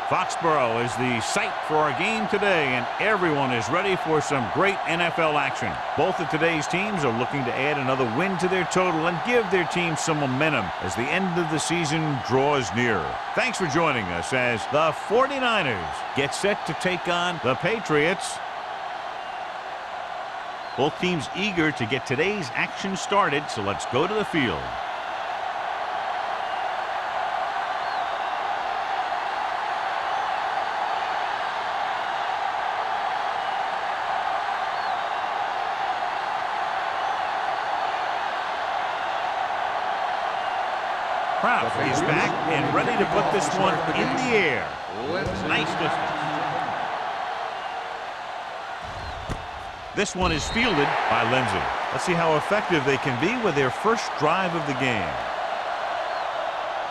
Foxborough is the site for our game today, and everyone is ready for some great NFL action. Both of today's teams are looking to add another win to their total and give their team some momentum as the end of the season draws nearer. Thanks for joining us as the 49ers get set to take on the Patriots. Both teams eager to get today's action started, so let's go to the field. He's back and ready to put this one in the air. Nice distance. This one is fielded by Lindsay. Let's see how effective they can be with their first drive of the game.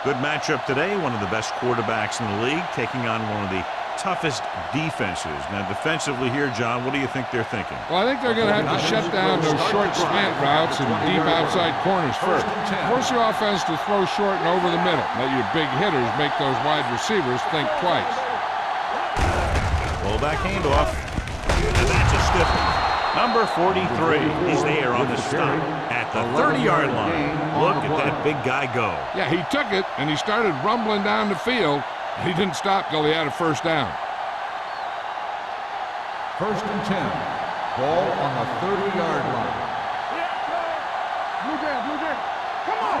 Good matchup today. One of the best quarterbacks in the league taking on one of the toughest defenses. Now, defensively here, John, what do you think they're thinking? Well, I think they're going to have to shut down those short slant routes and deep outside corners first. Force your offense to throw short and over the middle. Let your big hitters make those wide receivers think twice. Roll back handoff. And that's a stiff one. Number 43 is there on the stop at the 30-yard line. Look at that big guy go. Yeah, he took it, and he started rumbling down the field. He didn't stop till he had a first down. 1st and 10. Ball on the 30-yard line.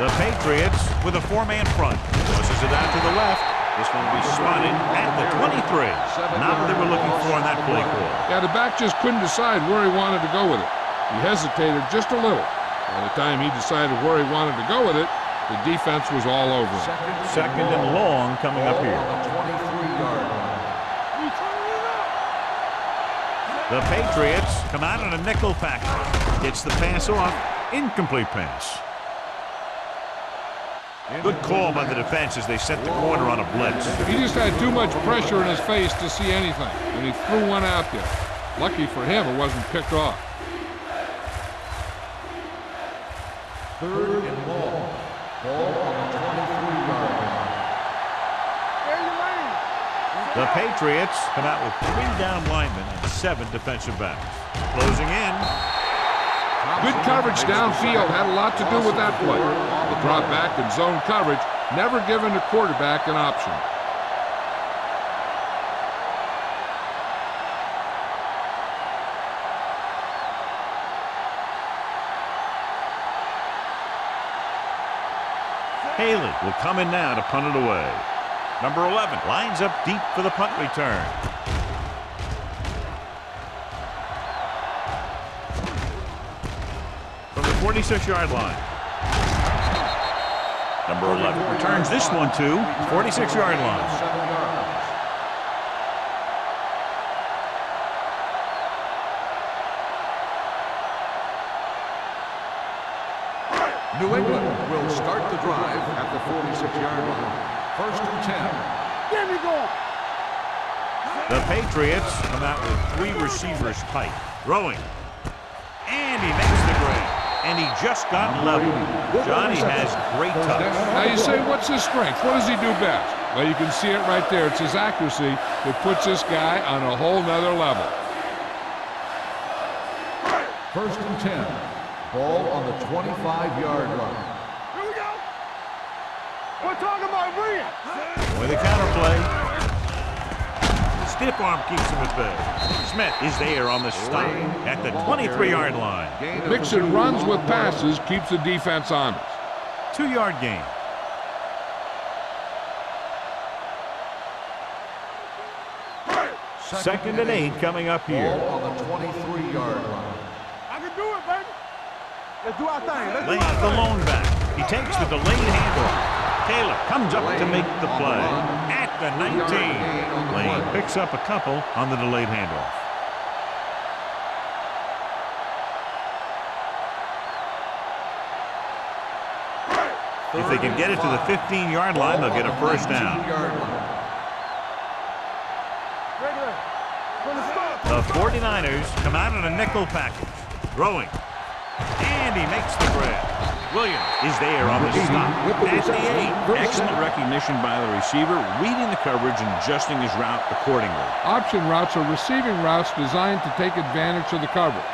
The Patriots with a four-man front. Tosses it out to the left. This one will be spotted at the 23. Not what they were looking for on that play call. Yeah, the back just couldn't decide where he wanted to go with it. He hesitated just a little. By the time he decided where he wanted to go with it, the defense was all over him. Second and long coming up here. The Patriots come out in a nickel package. Gets the pass off. Incomplete pass. Good call by the defense as they set the corner on a blitz. He just had too much pressure in his face to see anything, and he threw one out there. Lucky for him, it wasn't picked off. 3rd and long. Ball on the 23-yard line. The Patriots come out with 3 down linemen and 7 defensive backs. Closing in. Good coverage downfield had a lot to do with that play. The drop back and zone coverage never given the quarterback an option. Haley will come in now to punt it away. Number 11 lines up deep for the punt return. From the 46-yard line. Number 11 returns this one to 46-yard line. 7 yards. New England will start the drive at the 46-yard line. 1st and 10. There we go. The Patriots come out with 3 receivers tight. Throwing. And he makes the grab. And he just got level. Johnny has great touch. Now you say, what's his strength? What does he do best? Well, you can see it right there. It's his accuracy that puts this guy on a whole nother level. 1st and 10. Ball on the 25-yard line. Here we go. We're talking about brilliant. With a counterplay. Stiff arm keeps him at bay. Smith is there on the stop at the 23-yard line. Mixing runs with passes keeps the defense honest. 2-yard gain. Second and 8 coming up here. Ball on the 23-yard line. I can do it, baby. Let's do our thing. Let's do Lane, our the thing. lone back. He takes the delayed handoff. Taylor comes up to make the play at the 19. Lane picks up a couple on the delayed handoff. If they can get it to the 15-yard line, they'll get a first down. The 49ers come out in a nickel package. Throwing. And he makes the grab. Williams is there on the stop at the 8. Excellent recognition by the receiver, reading the coverage and adjusting his route accordingly. Option routes are receiving routes designed to take advantage of the coverage.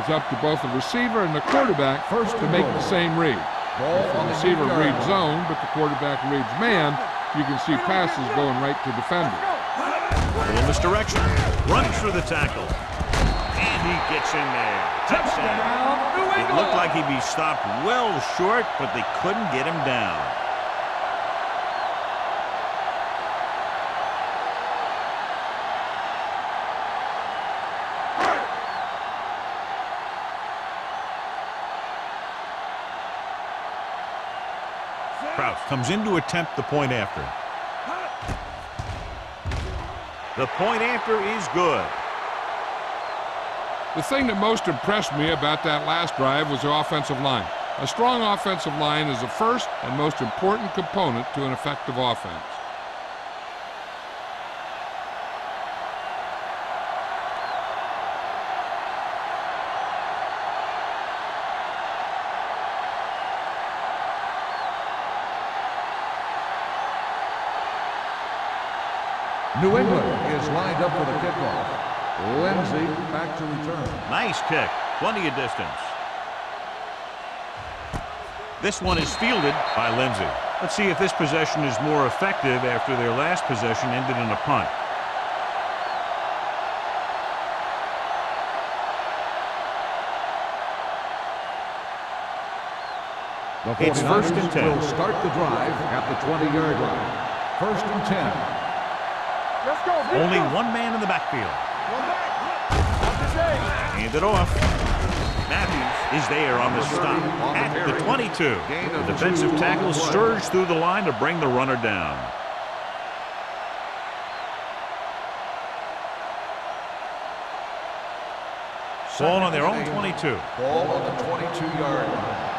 It's up to both the receiver and the quarterback to make the same read. If the receiver reads zone, but the quarterback reads man, you can see passes going right to defenders. A little misdirection. Runs through the tackle. And he gets in there. Touchdown. It looked like he'd be stopped well short, but they couldn't get him down. Kraus comes in to attempt the point after. The point after is good. The thing that most impressed me about that last drive was the offensive line. A strong offensive line is the first and most important component to an effective offense. New England is lined up for the kickoff. Lindsay back to return. Nice kick. Plenty of distance. This one is fielded by Lindsay. Let's see if this possession is more effective after their last possession ended in a punt. It's 1st and 10. Will start the drive at the 20-yard line. 1st and 10. Let's go. Only one man in the backfield. Hand it off. Matthews is there on the stop at the 22. The defensive tackle surged through the line to bring the runner down. Ball on their own 22. Ball on the 22-yard line.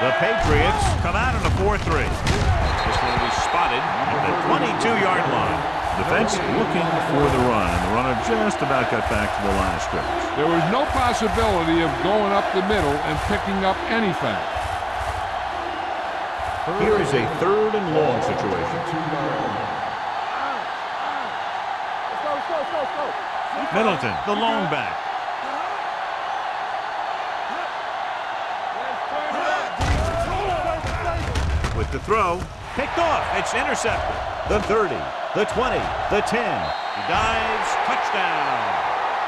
The Patriots come out in a 4-3. This one will be spotted at the 22-yard line. Defense looking for the run, and the runner just about got back to the line of scrimmage. There was no possibility of going up the middle and picking up anything. Here is a 3rd and long situation. Let's go. Middleton, the lone back. With the throw, picked off. It's intercepted. The 30, the 20, the 10. He dives, touchdown.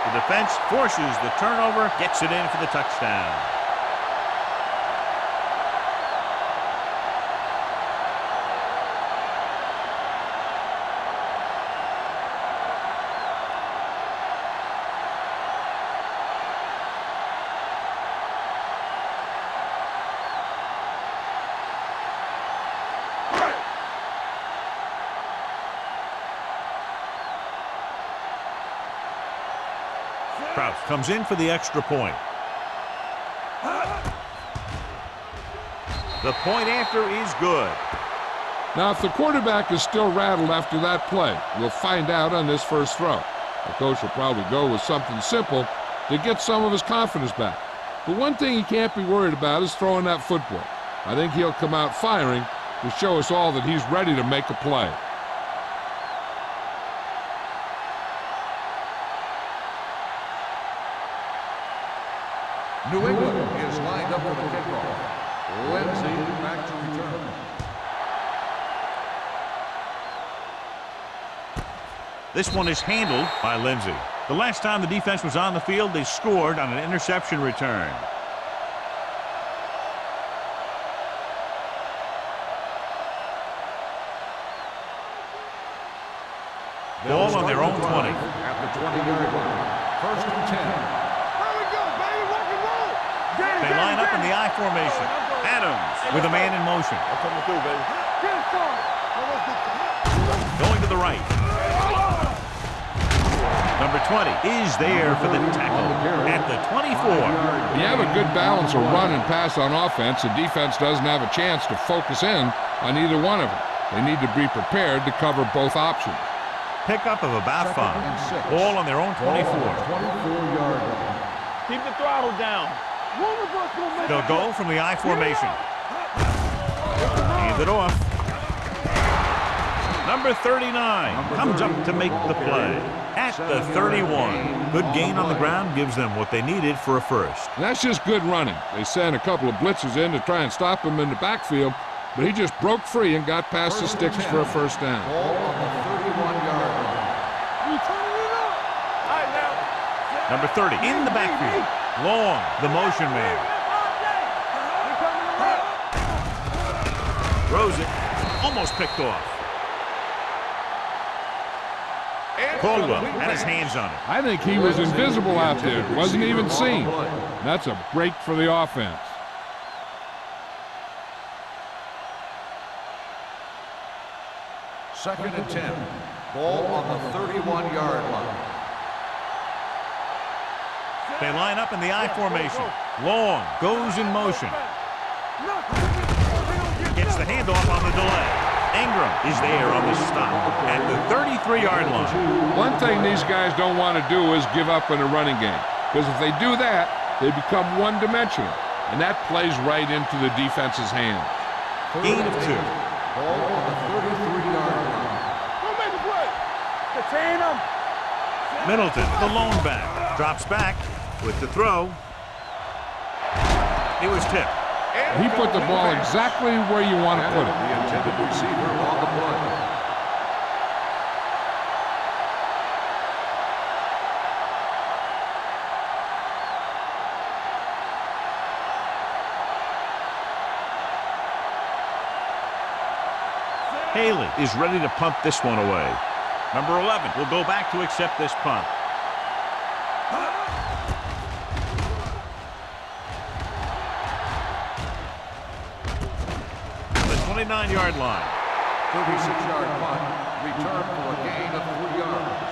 The defense forces the turnover, gets it in for the touchdown. Kraus comes in for the extra point. The point after is good. Now, if the quarterback is still rattled after that play, we'll find out on this first throw. The coach will probably go with something simple to get some of his confidence back. But one thing he can't be worried about is throwing that football. I think he'll come out firing to show us all that he's ready to make a play. New England is lined up for the kickoff. Lindsay back to return. This one is handled by Lindsay. The last time the defense was on the field, they scored on an interception return. Ball on their own 20. At the 20-yard line. 1st and 10. They line up in the I formation. Adams with a man in motion. Going to the right. Number 20 is there for the tackle at the 24. You have a good balance of run and pass on offense. The defense doesn't have a chance to focus in on either one of them. They need to be prepared to cover both options. Pickup of about 5. Ball on their own 24. 24-yard line. Keep the throttle down. They'll go from the I formation. Hand it off. Number 39 comes up to make the play at the 31. Good gain on the ground gives them what they needed for a first. And that's just good running. They sent a couple of blitzes in to try and stop him in the backfield, but he just broke free and got past the sticks for a first down. Ball on the 31-yard line. Number 30 in the backfield. Long, the motion man. Throws it. Almost picked off. Caldwell had his hands on it. I think he was invisible out there. Wasn't even seen. That's a break for the offense. Second and 10. Ball on the 31-yard line. They line up in the I formation. Long goes in motion. Gets the handoff on the delay. Ingram is there on the stop at the 33-yard line. One thing these guys don't want to do is give up in a running game, because if they do that, they become one-dimensional, and that plays right into the defense's hands. Gain of 2. Ball on the 33-yard line. Don't make the play. Detain him. Middleton, the lone back, drops back with the throw. It was tipped. He put the ball exactly where you want to put it. The intended receiver on the play. Haley is ready to punt this one away. Number 11 will go back to accept this punt. The 29-yard line. 36-yard punt. Return for a gain of 3 yards.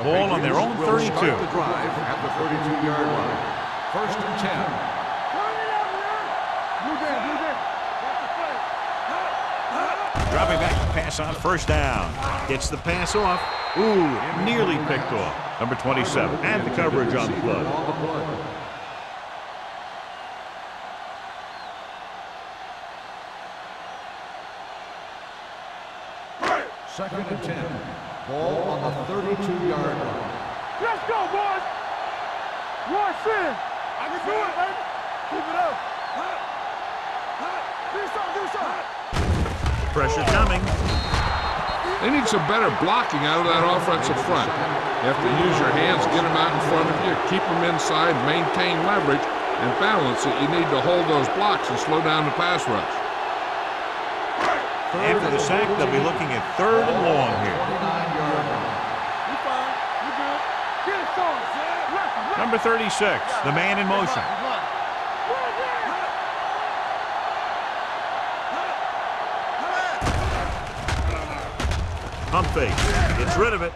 Ball on their own 32. Start the drive at the 32-yard line. First and 10. Dropping back to pass on first down. Gets the pass off. Ooh, nearly picked off. Number 27 and the coverage on the play. Second and 10. Ball on the 32-yard line. Let's go, boys. Watch in. I can do it, baby. Keep it up. Do something. Pressure coming. They need some better blocking out of that offensive front. You have to use your hands, get them out in front of you, keep them inside, maintain leverage, and balance it. You need to hold those blocks and slow down the pass rush. After the sack, they'll be looking at 3rd and long here. Number 36, the man in motion. Pump fake. Gets rid of it.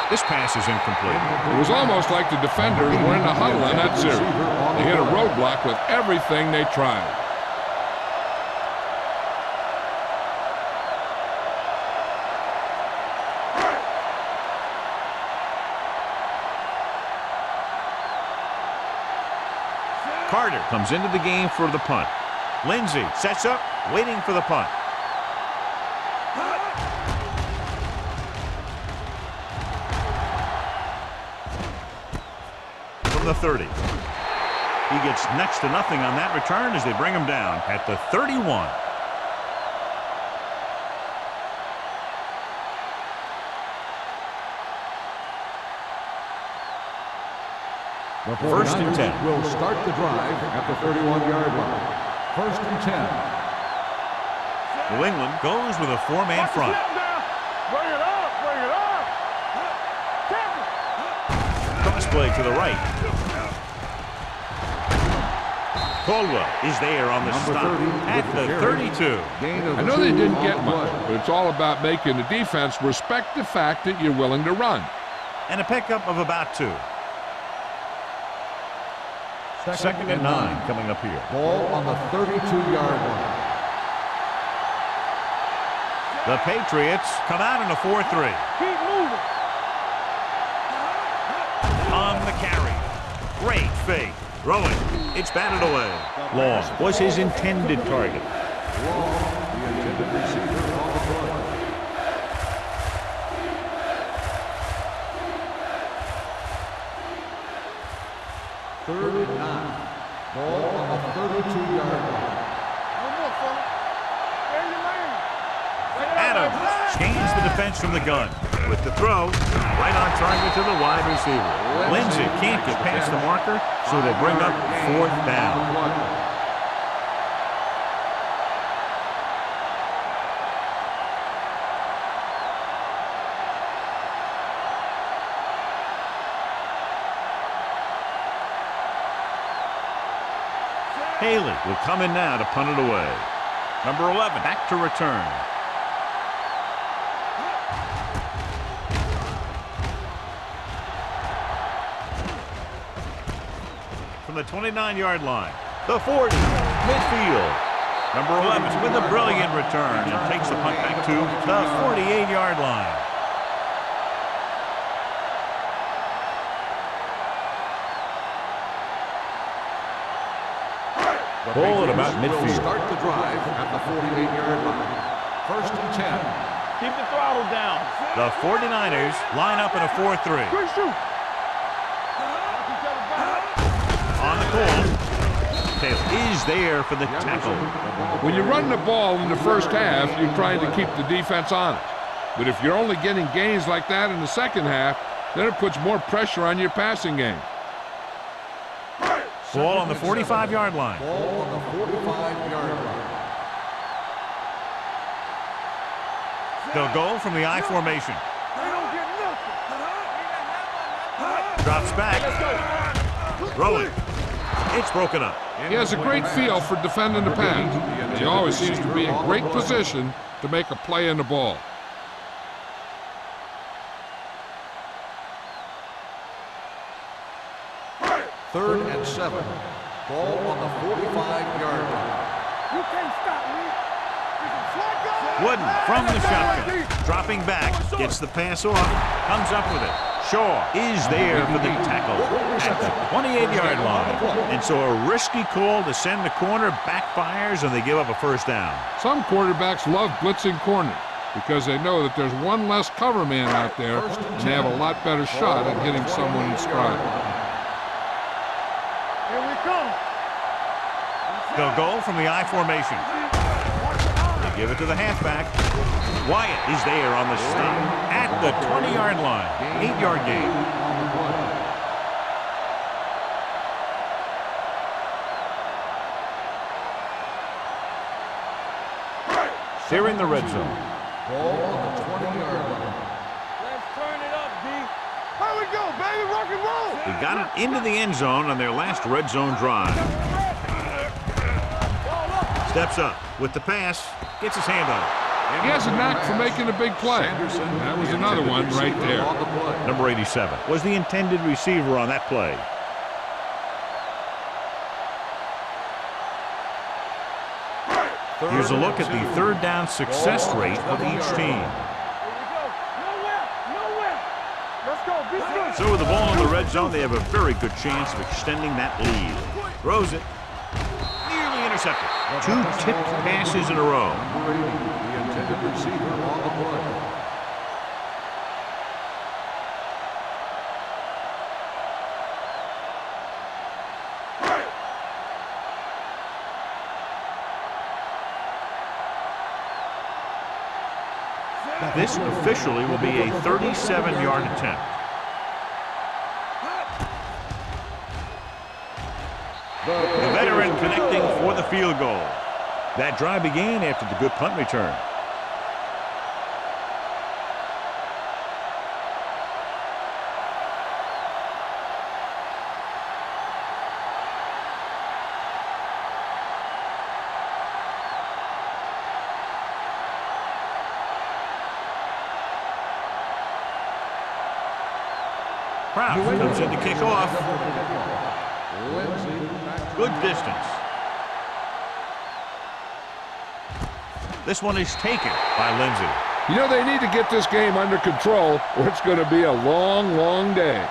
This pass is incomplete. It was almost like the defenders were in a huddle in that series. They hit a roadblock with everything they tried. Carter comes into the game for the punt. Lindsey sets up, waiting for the punt. From the 30. He gets next to nothing on that return as they bring him down at the 31. First and 10. Will start the drive at the 31-yard line. First and 10. New England goes with a 4-man front. Bring it up. Cross play to the right. Caldwell is there on the stop at the 32. I know they didn't get much, but it's all about making the defense respect the fact that you're willing to run. And a pickup of about 2. Second and 9 coming up here. Ball on the 32-yard line. The Patriots come out in a 4-3. Keep moving. On the carry. Great fake. Throwing. It's batted away. Long was his intended target. The intended receiver on the play. Third and 9. Ball on the 32-yard line. No more, fella. Stay in your lane. Adams chains the defense from the gun. With the throw, right on target to the wide receiver. Lindsey can't get past the marker, so they'll bring up 4th down. Haley will come in now to punt it away. Number 11 back to return. From the 29-yard line. The 40. Midfield. Number 11 with a brilliant return and takes the punt back to the 48-yard line. Ball at about midfield. Will start the drive at the 48-yard line. 1st and 10. Keep the throttle down. The 49ers line up in a 4-3. Quick shoot. On the call. Taylor is there for the tackle. When you run the ball in the first half, you're trying to keep the defense honest. But if you're only getting gains like that in the second half, then it puts more pressure on your passing game. Ball on the 45-yard line. Ball on the 45-yard line. They'll go from the I formation. They don't get nothing. Drops back. Throwing. It's broken up. He has a great feel for defending the pass. He always seems to be in great position to make a play in the ball. Third and 7. Ball on the 45-yard line. You can't stop me. Wooden from the shotgun. Dropping back. Gets the pass off. Comes up with it. Shaw is there for the tackle at the 28-yard line. And so a risky call to send the corner backfires and they give up a 1st down. Some quarterbacks love blitzing corners because they know that there's one less cover man out there and they have a lot better shot at hitting someone in stride. Here we come. They'll go from the I formation. They give it to the halfback. Wyatt is there on the stop at the 20-yard line. 8-yard gain. They're in the red zone. Ball on the 20-yard line. Let's turn it up, D. Here we go, baby. Rock and roll. They got it into the end zone on their last red zone drive. Steps up with the pass. Gets his hand on it. He has a knack for making a big play. That was another one right there. Number 87 was the intended receiver on that play. Here's a look at the 3rd down success rate of each team. Let's go. Be good. So with the ball in the red zone, they have a very good chance of extending that lead. Throws it. Nearly intercepted. 2 tipped passes in a row. The intended receiver on the play. This officially will be a 37-yard attempt. The veteran connecting for the field goal. That drive began after the good punt return. Proud comes in to kick off. Good distance. This one is taken by Lindsey. You know, they need to get this game under control or it's going to be a long, long day.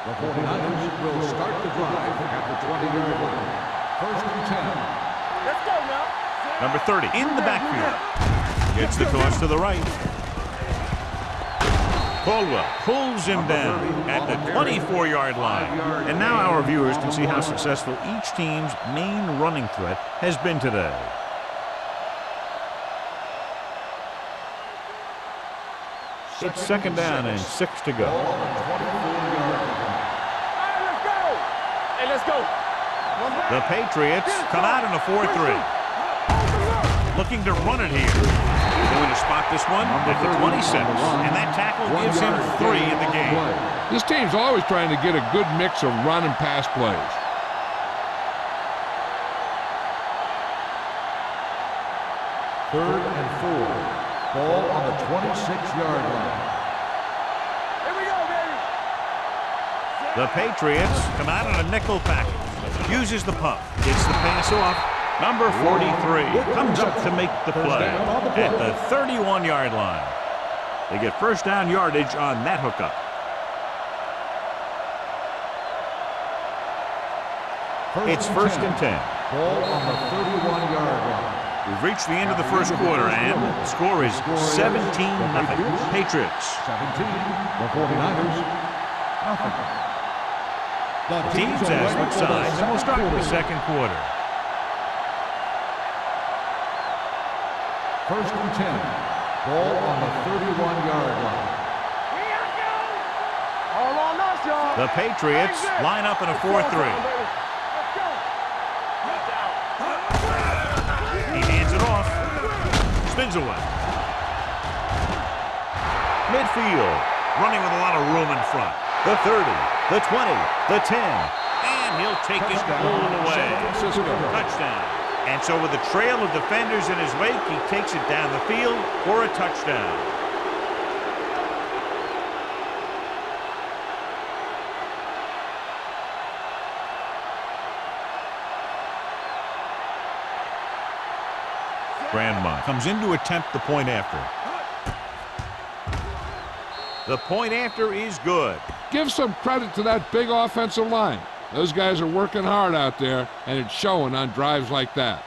The 49ers will start the drive at the 20-yard line. First and 10. Let's go now. Number 30 in the backfield. Gets the toss to the right. Caldwell pulls him down at the 24-yard line. And now our viewers can see how successful each team's main running threat has been today. It's second down and 6 to go. Hey, let's go. The Patriots come out in a 4-3. Looking to run it here. Going to spot this one at the 26. And that tackle gives him 3 in the game. This team's always trying to get a good mix of run and pass plays. Third and 4. Ball on the 26-yard line. Here we go, baby. The Patriots come out in a nickel package. Uses the pump. Gets the pass off. Number 43 comes up to make the play at the 31-yard line. They get first down yardage on that hookup. It's first and 10. Ball on the 31-yard line. We've reached the end of the first quarter, and the score is 17-0. Patriots. 17. The 49ers. Nothing. The teams have switched sides, and we'll start the second quarter. First and 10. Ball on the 31-yard line. All on us, y'all. The Patriots line up in a 4-3. He hands it off. Spins away. Midfield. Running with a lot of room in front. The 30, the 20, the 10. And he'll take this all away. Touchdown. And so with a trail of defenders in his wake, he takes it down the field for a touchdown. Grandma comes in to attempt the point after. The point after is good. Give some credit to that big offensive line. Those guys are working hard out there, and it's showing on drives like that.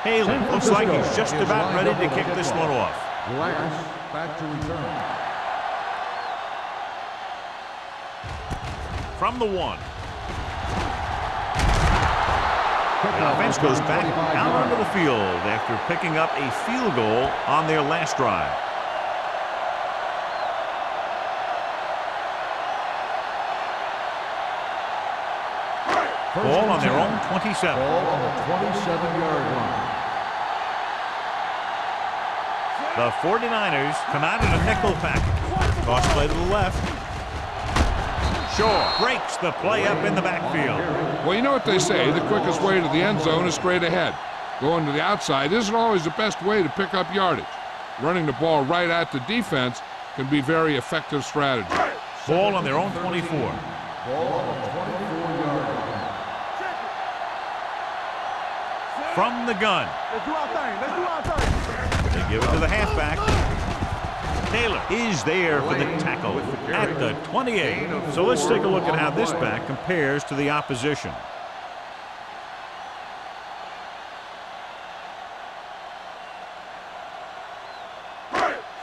Haley looks like he's just about ready to kick this one off. Lions back to return. From the 1. The offense goes back out onto the field after picking up a field goal on their last drive. Ball on their own 27. Ball on the 27-yard line. The 49ers come out in a nickel package. Toss play to the left. Shaw breaks the play up in the backfield. Well, you know what they say, the quickest way to the end zone is straight ahead. Going to the outside isn't always the best way to pick up yardage. Running the ball right at the defense can be very effective strategy. Ball on their own 24. Ball on the 24-yard line. From the gun. Let's do our thing. Let's do our thing. They give it to the halfback. Taylor is there for the tackle at the 28. So let's take a look at how this back compares to the opposition.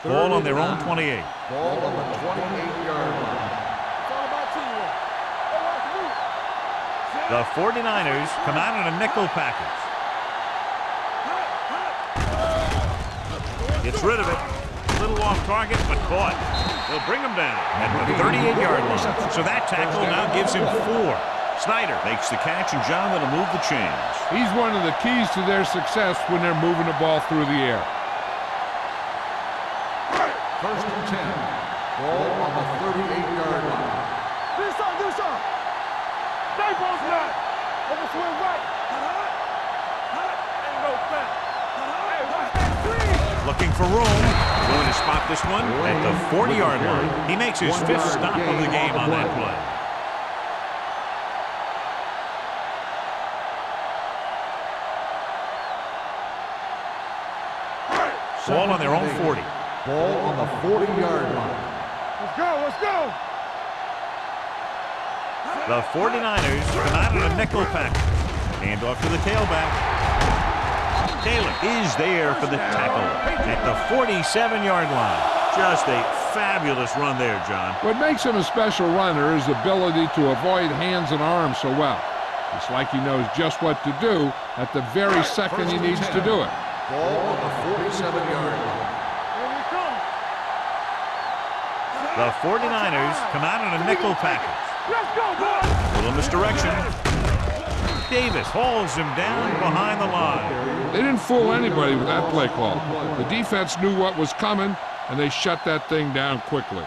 Ball on their own 28. Ball on the 28-yard line. It's all about teamwork. The 49ers come out in a nickel package. Gets rid of it. A little off target, but caught. They'll bring him down at the 38-yard line. So that tackle now gives him 4. Snyder makes the catch, and John will move the chains. He's one of the keys to their success when they're moving the ball through the air. First and 10. Ball on the 38-yard line. Do something. Stay both left. Overswing right. Ain't no thing. Hey, watch that three. Looking for room. Going to spot this one at the 40-yard line. He makes his 5th stop of the game on that play. Ball on their own 40. Ball on the 40-yard line. Let's go. The 49ers come out of a nickel pack. Hand off to the tailback. Taylor is there for the tackle at the 47-yard line. Just a fabulous run there, John. What makes him a special runner is the ability to avoid hands and arms so well. It's like he knows just what to do at the very second he needs to do it. Ball on the 47-yard line. Here we come. The 49ers come out in a nickel package. Let's go, boys. Little misdirection. Davis hauls him down behind the line. They didn't fool anybody with that play call. The defense knew what was coming, and they shut that thing down quickly.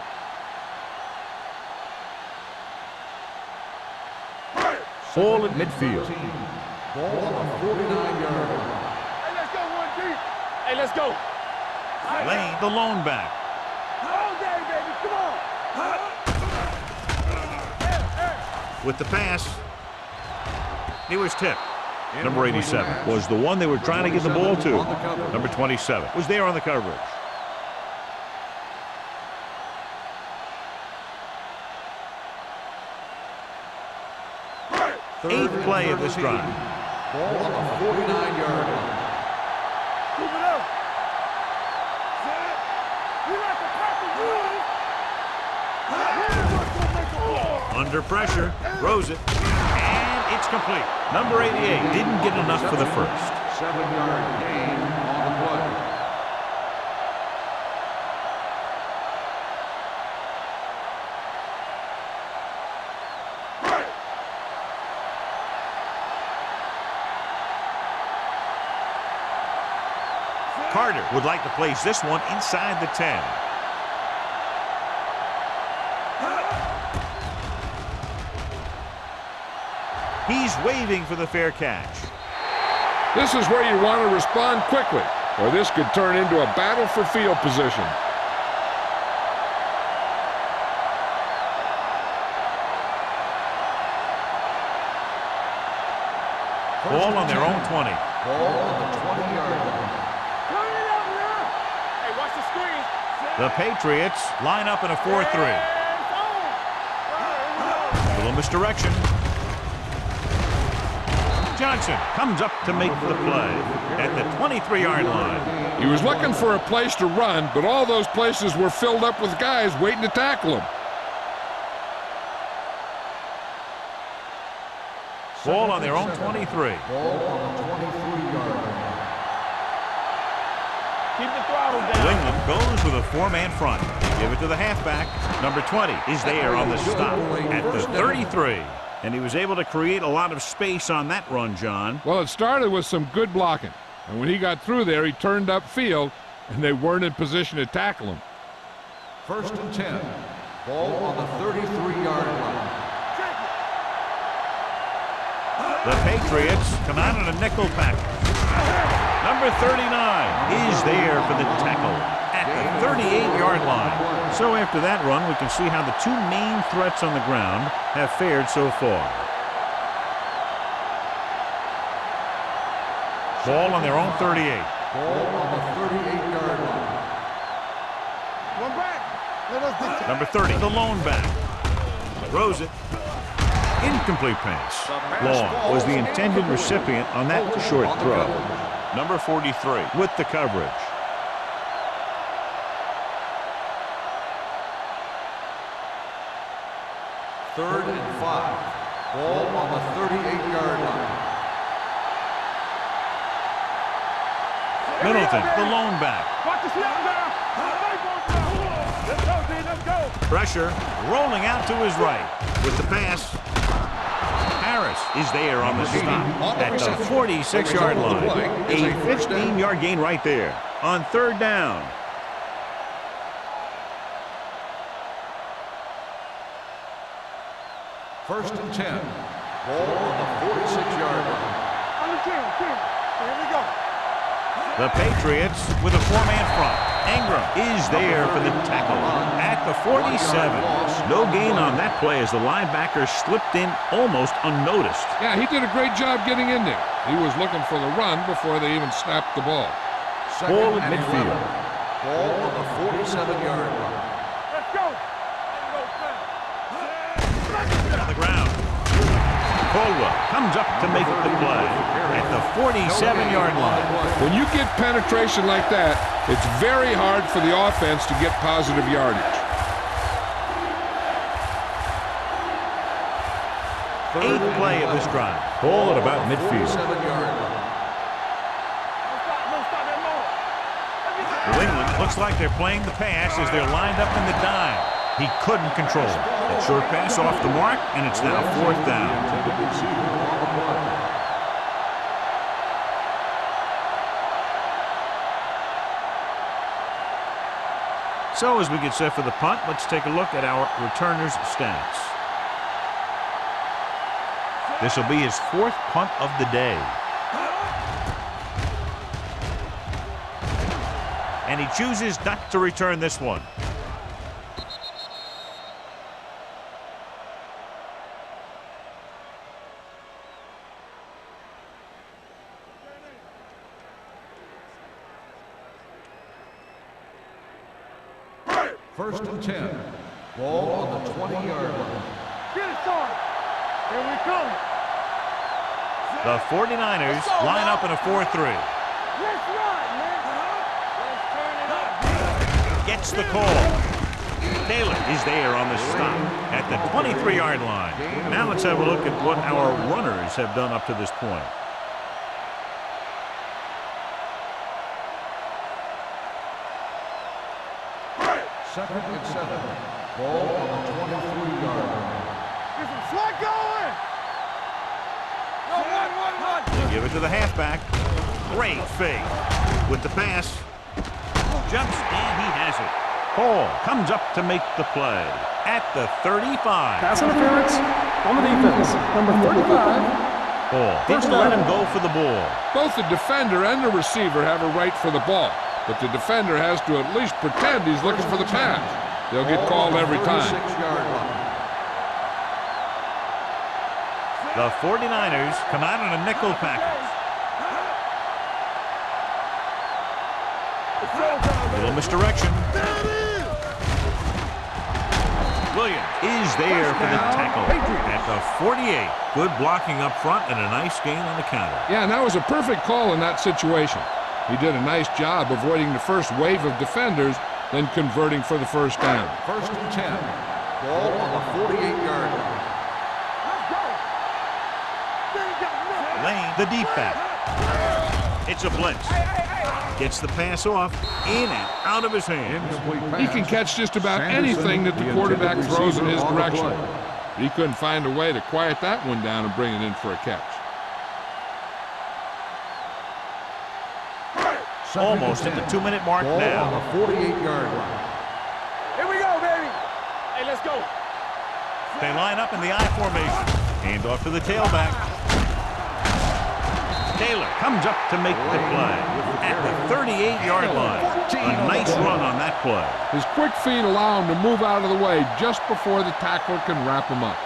Ball at midfield. Ball on the 49-yard line. Hey, let's go, 1D. Hey, let's go. Lane, the lone back. All day, baby. Come on. With the pass, he was tipped. Number 87 was the one they were trying to get the ball to. Number 27 was there on the coverage. 8th play of this drive. Ball on the 49-yard line. Keep it up. We like to pack the rules. Under pressure, throws it, and it's complete. Number 88 didn't get enough for the first. 7-yard gain on the play. Carter would like to place this one inside the 10. He's waving for the fair catch. This is where you want to respond quickly, or this could turn into a battle for field position. Ball on their own 20. Ball on the 20-yard line. Turn it up now. Hey, watch the screen. The Patriots line up in a 4-3. Little misdirection. Johnson comes up to make the play at the 23-yard line. He was looking for a place to run, but all those places were filled up with guys waiting to tackle him. Ball on their own 23. Ball on the 23-yard line. Keep the throttle down. New England goes with a 4-man front. Give it to the halfback. Number 20 is there on the stop at the 33. And he was able to create a lot of space on that run, John. Well, it started with some good blocking. And when he got through there, he turned upfield, and they weren't in position to tackle him. 1st and 10. Ball on the 33-yard line. The Patriots come out in a nickel package. Number 39 is there for the tackle at the 38-yard line. So after that run, we can see how the two main threats on the ground have fared so far. Ball on their own 38. Ball on the 38-yard line. One back. Let us dictate. Number 30, the lone back. Throws it. Incomplete pass. Long was the intended recipient on that short throw. Number 43 with the coverage. Third and 5. Ball on the 38-yard line. Middleton, the lone back. Watch the snap now. Let's go, D. Let's go. Pressure rolling out to his right with the pass. Harris is there on the stop at the 46-yard line. A 15-yard gain right there on 3rd down. First and 10. Ball on the 46-yard line. On the 10. Here we go. The Patriots with a four-man front. Ingram is there for the tackle at the 47. No gain on that play as the linebacker slipped in almost unnoticed. Yeah, he did a great job getting in there. He was looking for the run before they even snapped the ball. Ball at midfield. Ball on the 47-yard line. Let's go. On the ground. Caldwell comes up to make the play at the 47-yard line. When you get penetration like that, it's very hard for the offense to get positive yardage. Eighth play of this drive. Ball at about midfield. 47-yard line. New England looks like they're playing the pass as they're lined up in the dime. He couldn't control it. That short pass off the mark, and it's now fourth down. So as we get set for the punt, let's take a look at our returner's stats. This will be his fourth punt of the day. And he chooses not to return this one. First and 10. Ball on the 20-yard line. Get it started. Here we come. The 49ers line up in a 4-3. Let's run, man. Let's turn it up. Gets the call. Taylor is there on the stop at the 23-yard line. Now let's have a look at what our runners have done up to this point. Second and 7. Ball on the 23-yard line. Get some slug going. No, run. They give it to the halfback. Great fake. With the pass. Jumps and he has it. Hall comes up to make the play at the 35. Pass interference on the defense. Number 35. Hall didn't let him go for the ball. Both the defender and the receiver have a right for the ball, but the defender has to at least pretend he's looking for the pass. They'll get called every time. 36-yard line. The 49ers come out in a nickel package. Little misdirection. Williams is there for the tackle at the 48. Good blocking up front and a nice gain on the counter. Yeah, and that was a perfect call in that situation. He did a nice job avoiding the first wave of defenders, then converting for the first down. First and 10. Ball on the 48-yard line. Lane, the deep back. It's a blitz. Gets the pass off, in and out of his hands. He can catch just about anything that the quarterback throws in his direction. He couldn't find a way to quiet that one down and bring it in for a catch. Almost at the 2-minute mark Ball now. on the 48-yard line. Here we go, baby. Hey, let's go. They line up in the I formation. Hand off to the tailback. Taylor comes up to make the play at the 38-yard line. A nice run on that play. His quick feet allow him to move out of the way just before the tackler can wrap him up.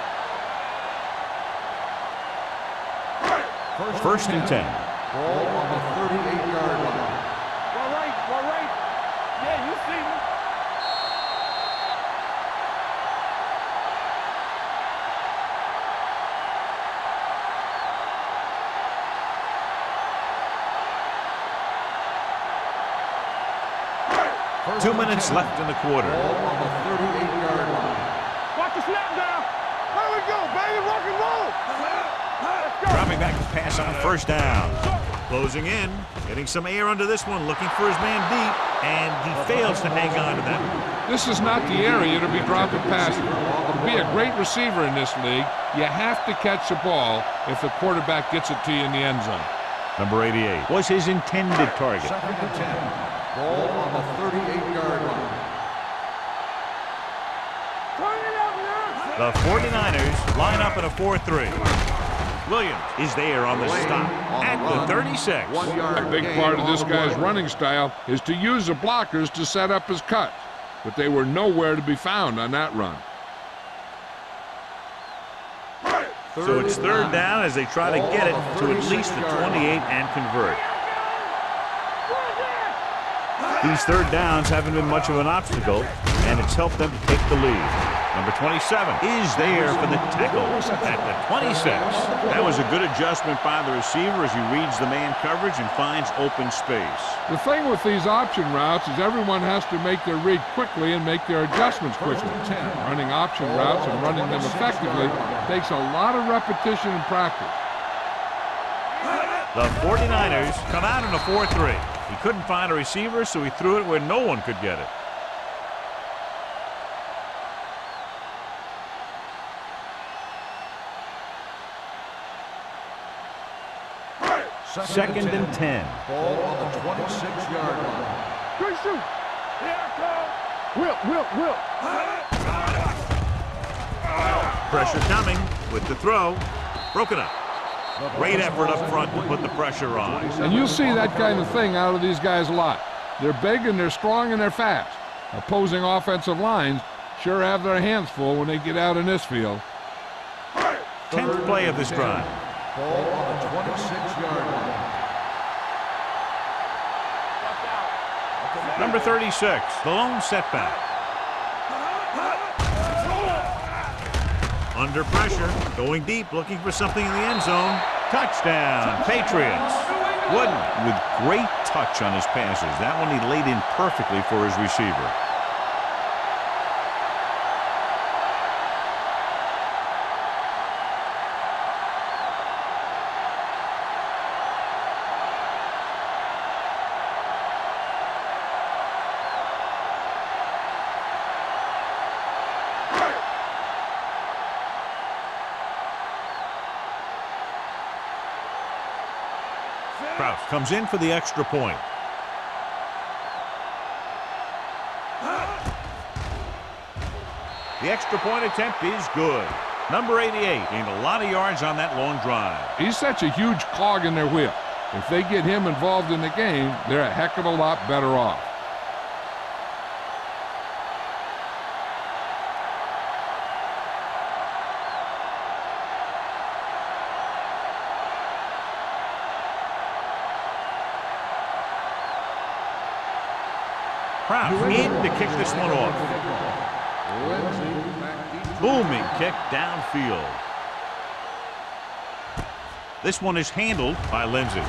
First and 10. Ball on the 38-yard line. All right. Yeah, you see me. First 2 and minutes 10. left in the quarter. Ball on the 38-yard line. Watch the snap down. There we go, baby. Rock and roll. Let's go. Dropping back to pass on first down. Closing in. Getting some air under this one. Looking for his man deep. And he fails to hang on to that one. This is not the area to be dropping passes. To be a great receiver in this league, you have to catch the ball if the quarterback gets it to you in the end zone. Number 88 was his intended target. Second and 10. Ball on the 38-yard line. Turn it up now. The 49ers line up in a 4-3. Williams is there on the stop at the 36. A big part of this guy's running style is to use the blockers to set up his cuts, but they were nowhere to be found on that run. So it's third down as they try to get it to at least the 28 and convert. These third downs haven't been much of an obstacle, and it's helped them to take the lead. Number 27 is there for the tackle at the 26. That was a good adjustment by the receiver as he reads the man coverage and finds open space. The thing with these option routes is everyone has to make their read quickly and make their adjustments quickly. Running option routes and running them effectively takes a lot of repetition and practice. The 49ers come out in a 4-3. He couldn't find a receiver, so he threw it where no one could get it. Second and 10. Ball on the 26-yard line. Good shoot. Here it comes. Will. Pressure coming with the throw. Broken up. Great effort up front to put the pressure on. And you'll see that kind of thing out of these guys a lot. They're big and they're strong and they're fast. Opposing offensive lines sure have their hands full when they get out in this field. 10th play of this drive. Ball on the 26-yard line. Number 36, the lone setback. Under pressure, going deep, looking for something in the end zone. Touchdown, Patriots. Wooden with great touch on his passes. That one he laid in perfectly for his receiver. Kraus comes in for the extra point. The extra point attempt is good. Number 88 gained a lot of yards on that long drive. He's such a huge cog in their wheel. If they get him involved in the game, they're a heck of a lot better off. Kraus in to kick this one off. Booming kick downfield. This one is handled by Lindsey.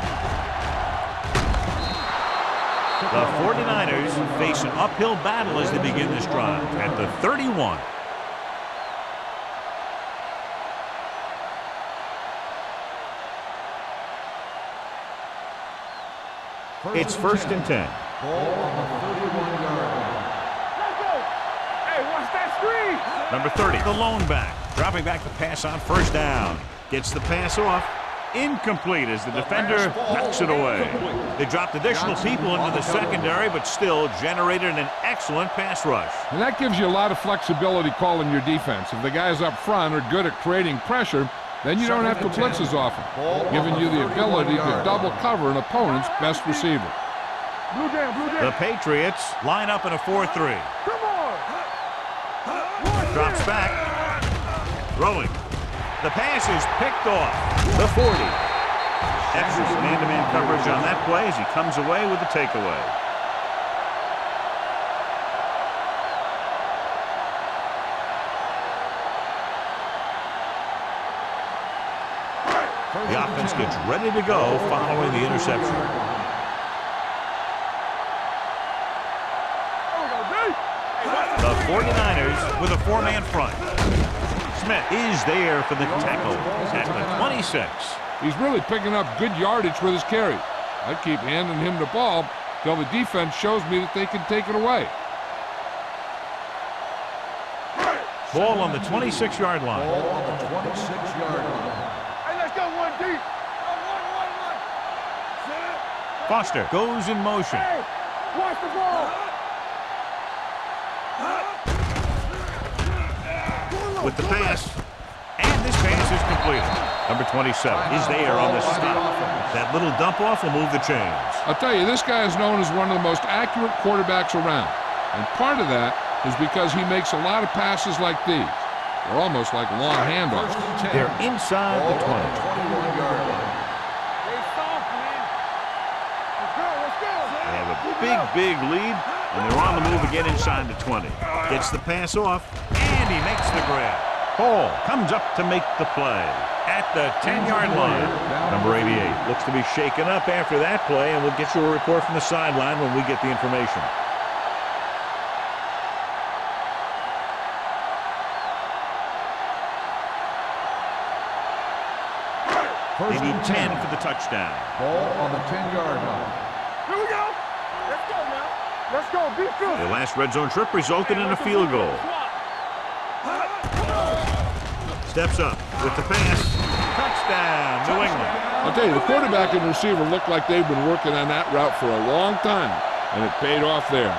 The 49ers face an uphill battle as they begin this drive at the 31. It's first and 10. Ball on the 31-yard line. Let's go. Hey, watch that screen. Number 30, the lone back. Dropping back to pass on first down. Gets the pass off. Incomplete as the defender knocks it away. They dropped additional people into the secondary, but still generated an excellent pass rush. And that gives you a lot of flexibility calling your defense. If the guys up front are good at creating pressure, then you don't have to blitz as often, giving you the ability to double cover an opponent's best receiver. Blue down. The Patriots line up in a 4-3. Come on. Drops back. Throwing. The pass is picked off. The 40. Excellent man-to-man coverage on that play as he comes away with the takeaway. The offense gets ready to go following the interception. The 49ers with a four-man front. Smith is there for the tackle at the 26. He's really picking up good yardage with his carry. I keep handing him the ball till the defense shows me that they can take it away. Ball on the 26-yard line. Ball on the 26-yard line. Hey, let's go one deep. Foster goes in motion. Hey, watch the ball. with the pass. And this pass is completed. Number 27 is there on the stop. That little dump-off will move the chains. I'll tell you, this guy is known as one of the most accurate quarterbacks around. And part of that is because he makes a lot of passes like these. They're almost like long handoffs. They're inside the 20. 21-yard line. Hey, soft, man. Let's go, let's go. They have a big lead, and they're on the move again inside the 20. Gets the pass off, and he makes the grab. Hall comes up to make the play at the 10-yard line. Number 88 looks to be shaken up after that play, and we'll get you a report from the sideline when we get the information. They need 10 for the touchdown. Ball on the 10-yard line. Here we go. Let's go now. Let's go. Be good. The last red zone trip resulted in a field goal. Steps up with the pass. Touchdown, New England. I'll tell you, the quarterback and receiver look like they've been working on that route for a long time, and it paid off there.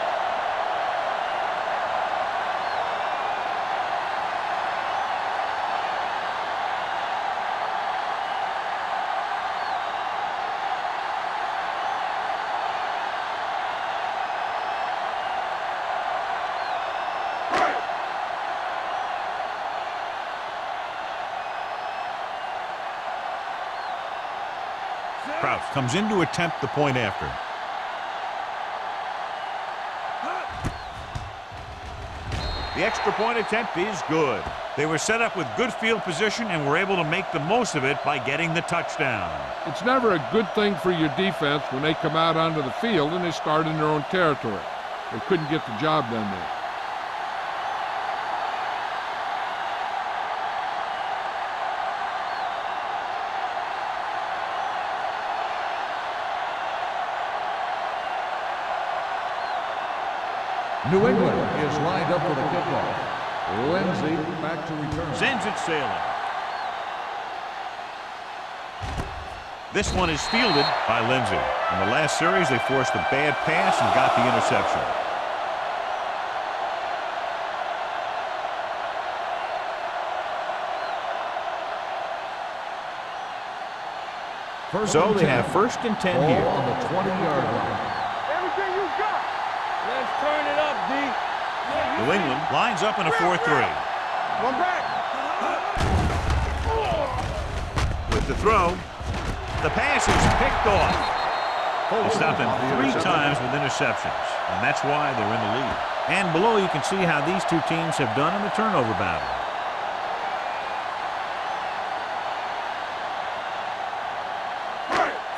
Kraus comes in to attempt the point after. The extra point attempt is good. They were set up with good field position and were able to make the most of it by getting the touchdown. It's never a good thing for your defense when they come out onto the field and they start in their own territory. They couldn't get the job done there. New England is lined up for the kickoff. Lindsay back to return. Sends it sailing. This one is fielded by Lindsay. In the last series, they forced a bad pass and got the interception. So they have 1st and 10 here. On the 20-yard line. Everything you got. Let's turn it up, D. New England lines up in a 4-3. One back. With the throw, the pass is picked off. They stopped him 3 times with interceptions, and that's why they're in the lead. And below, you can see how these two teams have done in the turnover battle.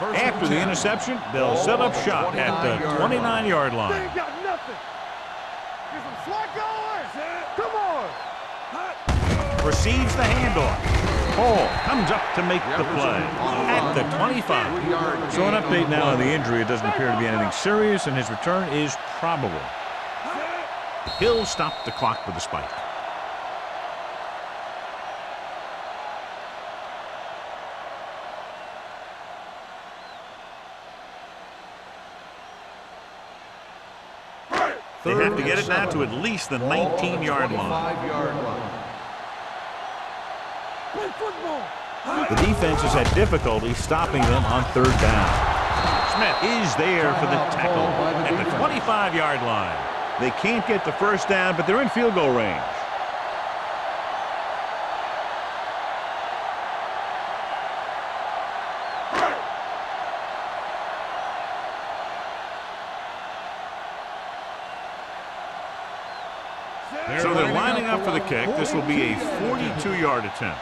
After the interception, they'll set up shop at the 29-yard They line. ain't got nothing. Get some slack going. Come on. Receives the handoff. Hall comes up to make the play at the 25. So an update now on the injury. It doesn't appear to be anything serious, and his return is probable. He'll stop the clock with a spike. They have to get it now to at least the 19-yard line. 25-yard line. Play football. The defense has had difficulty stopping them on 3rd down. Smith is there for the tackle at the 25-yard line. They can't get the 1st down, but they're in field goal range. So they're lining up for the kick. This will be a 42-yard attempt.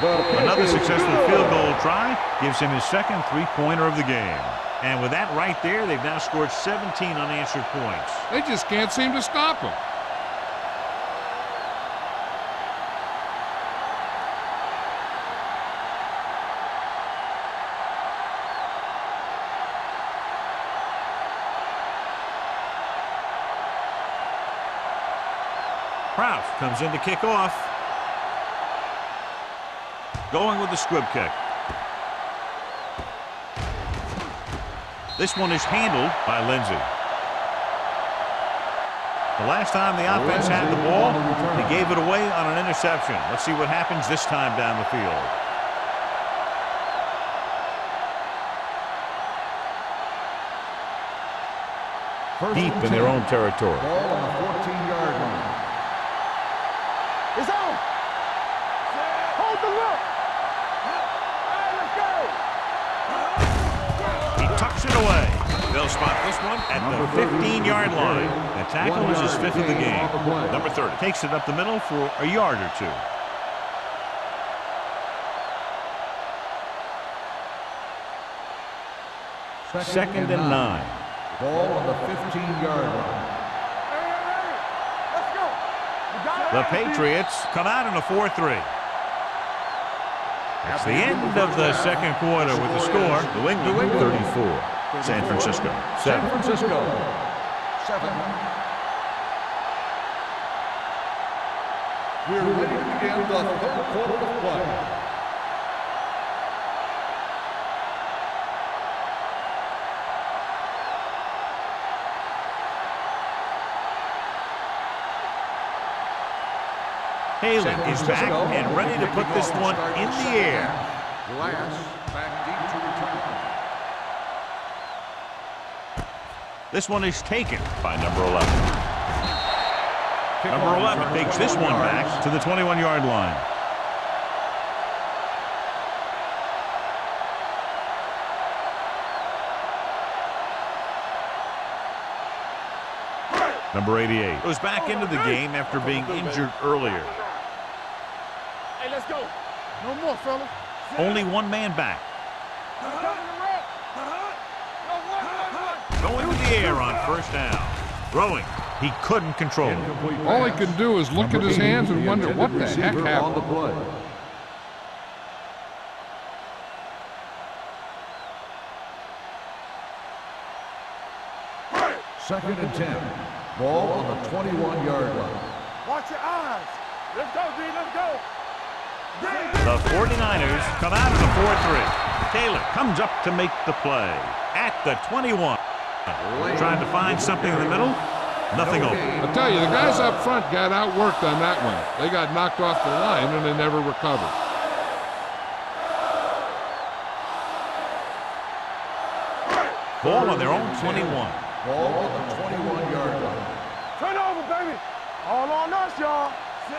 Another successful field goal try gives him his 2nd 3-pointer of the game. And with that right there, they've now scored 17 unanswered points. They just can't seem to stop him. Kraus comes in to kick off. Going with the squib kick. This one is handled by Lindsey. The last time the offense had the ball, he gave it away on an interception. Let's see what happens this time down the field. Deep in their own territory. Ball on the 14-yard line. It's on. Hold the look. All right, let's go. He tucks it away. They'll spot this one at the 15-yard line. The tackle is his 5th of the game. Number 30 takes it up the middle for a yard or two. Second and 9. Ball on the 15-yard line. Let's go. The Patriots come out in a 4-3. That's the end of the second quarter with the score. New England 34. San Francisco 7. San Francisco 7. We're ready to begin the third quarter of play. Haley is back and ready to put this one in the air. Glass back deep to return. This one is taken by number 11. Number 11 takes this one back to the 21-yard line. Number 88 goes back into the game after being injured earlier. Hey, let's go. No more, fellas. Only one man back. Going to the air on first down. Throwing. He couldn't control it. All he can do is look at his hands and wonder what the heck On the happened. play. Second and 10. Ball on the 21-yard line. Watch your eyes. Let's go, D. Let's go. The 49ers come out in a 4-3. Taylor comes up to make the play at the 21. Trying to find something in the middle. Nothing open. I'll tell you, the guys up front got outworked on that one. They got knocked off the line and they never recovered. Ball on their own 21. Ball on the 21-yard line. Turn over, baby. All on us, y'all.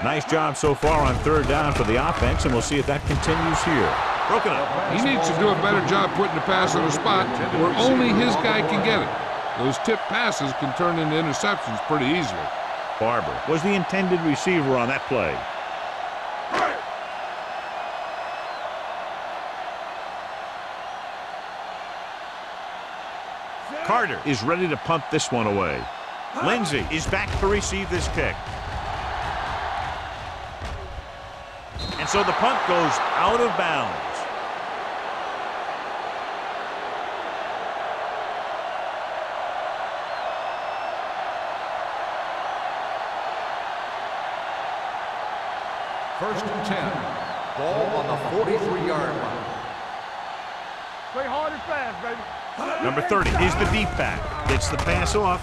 Nice job so far on third down for the offense, and we'll see if that continues here. Broken up. He needs to do a better job putting the pass in a spot where only his guy can get it. Those tip passes can turn into interceptions pretty easily. Barber was the intended receiver on that play. Carter is ready to punt this one away. Lindsey is back to receive this kick. And so the punt goes out of bounds. First and 10. Ball on the 43-yard line. Play hard and fast, baby. Number 30 is the deep back. Gets the pass off.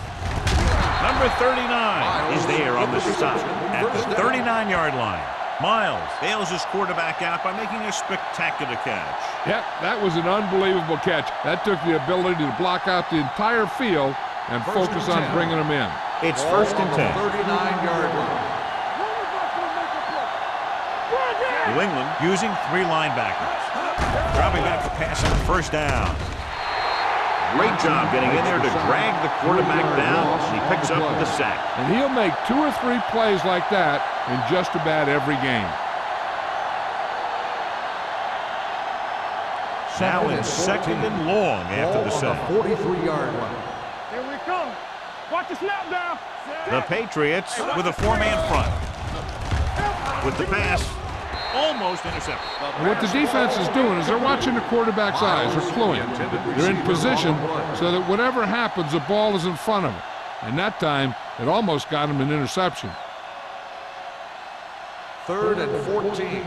Number 39 is there on the stop at the 39-yard line. Miles bails his quarterback out by making a spectacular catch. Yep, that was an unbelievable catch. That took the ability to block out the entire field and focus on bringing them in. It's first and 10. 39-yard line. New England using 3 linebackers. Dropping back to pass on first down. Great job getting in there to drag the quarterback down. He picks up the sack. And he'll make 2 or 3 plays like that in just about every game. Now in second and long after the sack. 43-yard line. Here we come. Watch the snap down. The Patriots with a 4-man front. With the pass, almost intercepted. What the defense is doing is they're watching the quarterback's eyes. They're cluing. They're in position so that whatever happens, the ball is in front of them. And that time, it almost got him an interception. 3rd and 14.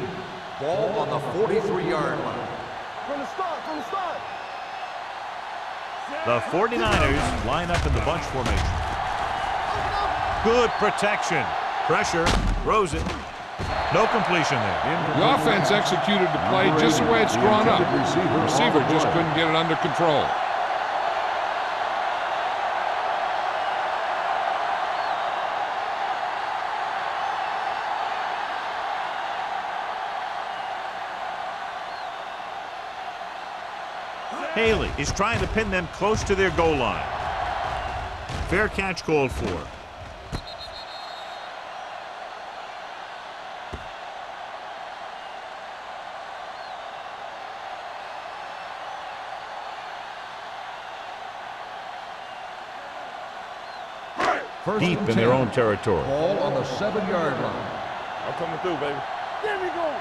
Ball on the 43-yard line. From the start, from the start. The 49ers line up in the bunch formation. Good protection. Pressure. Throws it. No completion there. The offense executed the play just the way it's drawn up. The receiver just couldn't get it under control. Haley is trying to pin them close to their goal line. Fair catch called for. Deep in their own territory. Ball on the 7-yard line. I'm coming through, baby. There we go.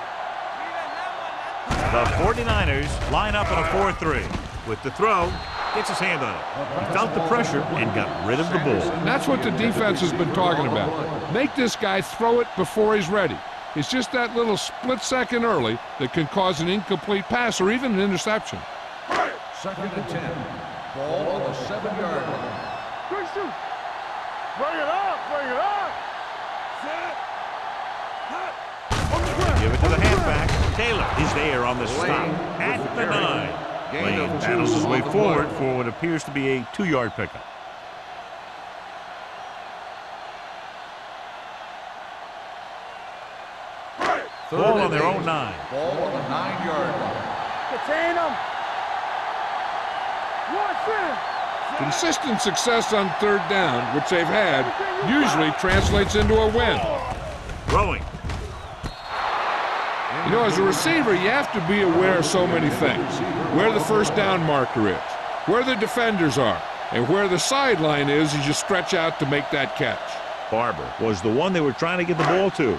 The 49ers line up in a 4-3. With the throw, gets his hand on it. He felt the pressure and got rid of the ball. That's what the defense has been talking about. Make this guy throw it before he's ready. It's just that little split second early that can cause an incomplete pass or even an interception. 2nd and 10. Ball on the 7-yard line. Quick shoot. Bring it up, bring it up. Give it to the halfback. Taylor is there on the stop at the 9. Lane battles his way forward for what appears to be a 2-yard pickup. Ball on their own 9. Ball on the 9-yard line. Contain them. Watch it. Consistent success on 3rd down, which they've had, usually translates into a win. Throwing. You know, as a receiver, you have to be aware of so many things. Where the first down marker is, where the defenders are, and where the sideline is as you stretch out to make that catch. Barber was the one they were trying to get the ball to.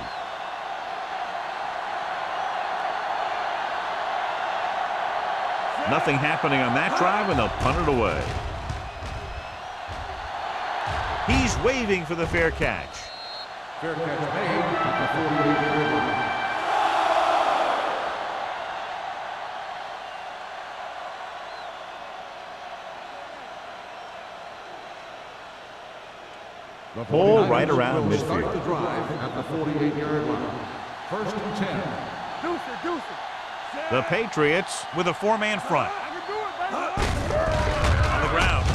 Nothing happening on that drive, and they'll punt it away. He's waving for the fair catch. Fair catch made at the 48-yard line. The Ball right 49ers around will start midfield. the drive at the 48-yard line. 1st and 10. Deuce it, deuce it. The Patriots with a 4-man front. I can do it, baby. On the ground.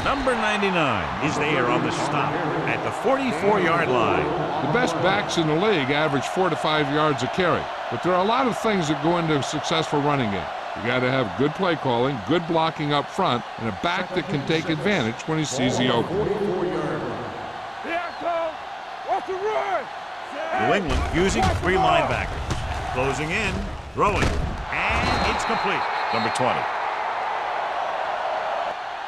Number 99 is there on the stop at the 44-yard line. The best backs in the league average 4 to 5 yards a carry, but there are a lot of things that go into a successful running game. You got to have good play calling, good blocking up front, and a back that can take advantage when he sees the opening. 44-yard line. Here I come. Watch the run. New England using 3 linebackers. Closing in, throwing, and it's complete. Number 20.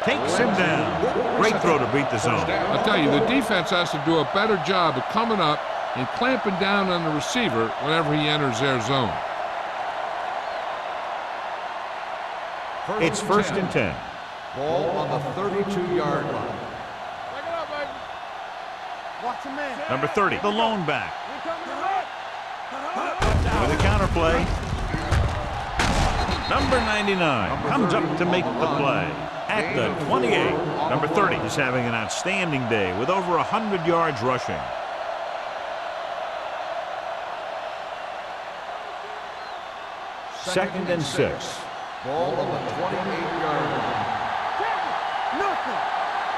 Takes him down. Great throw to beat the zone. I'll tell you, the defense has to do a better job of coming up and clamping down on the receiver whenever he enters their zone. It's 1st and 10. Ball on the 32-yard line. Back it up, baby. Watch the man. Number 30, the lone back. We coming to run. With a counterplay. Number 99 comes up to make the play. At the 28, number 30 is having an outstanding day with over 100 yards rushing. Second and 6. Ball on the 28-yard line. Nothing.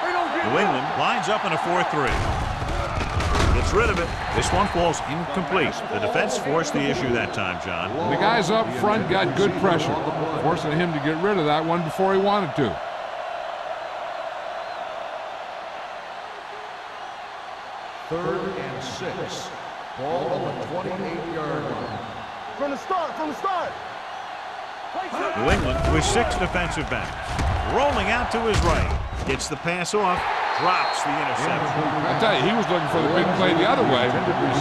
They don't get New England lines up in a 4-3. Gets rid of it. This one falls incomplete. The defense forced the issue that time, John. The guys up front got good pressure, forcing him to get rid of that one before he wanted to. Third and 6. Ball on the 28-yard line. from the start, from the start. New England with 6 defensive backs. Rolling out to his right. Gets the pass off. Drops the interception. I tell you, he was looking for the big play the other way.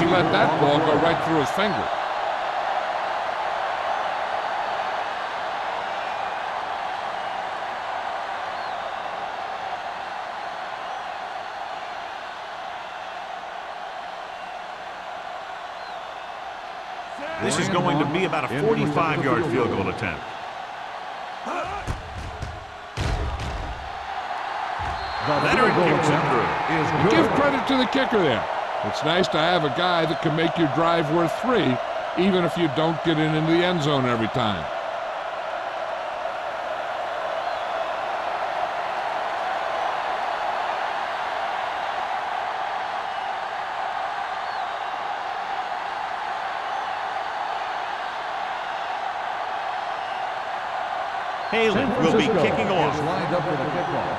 He let that ball go right through his finger. This is going to be about a 45-yard field goal attempt. Leonard kicks it through. Give credit to the kicker there. It's nice to have a guy that can make your drive worth 3, even if you don't get it into the end zone every time. Haley will be kicking off. Is lined up for the kickoff.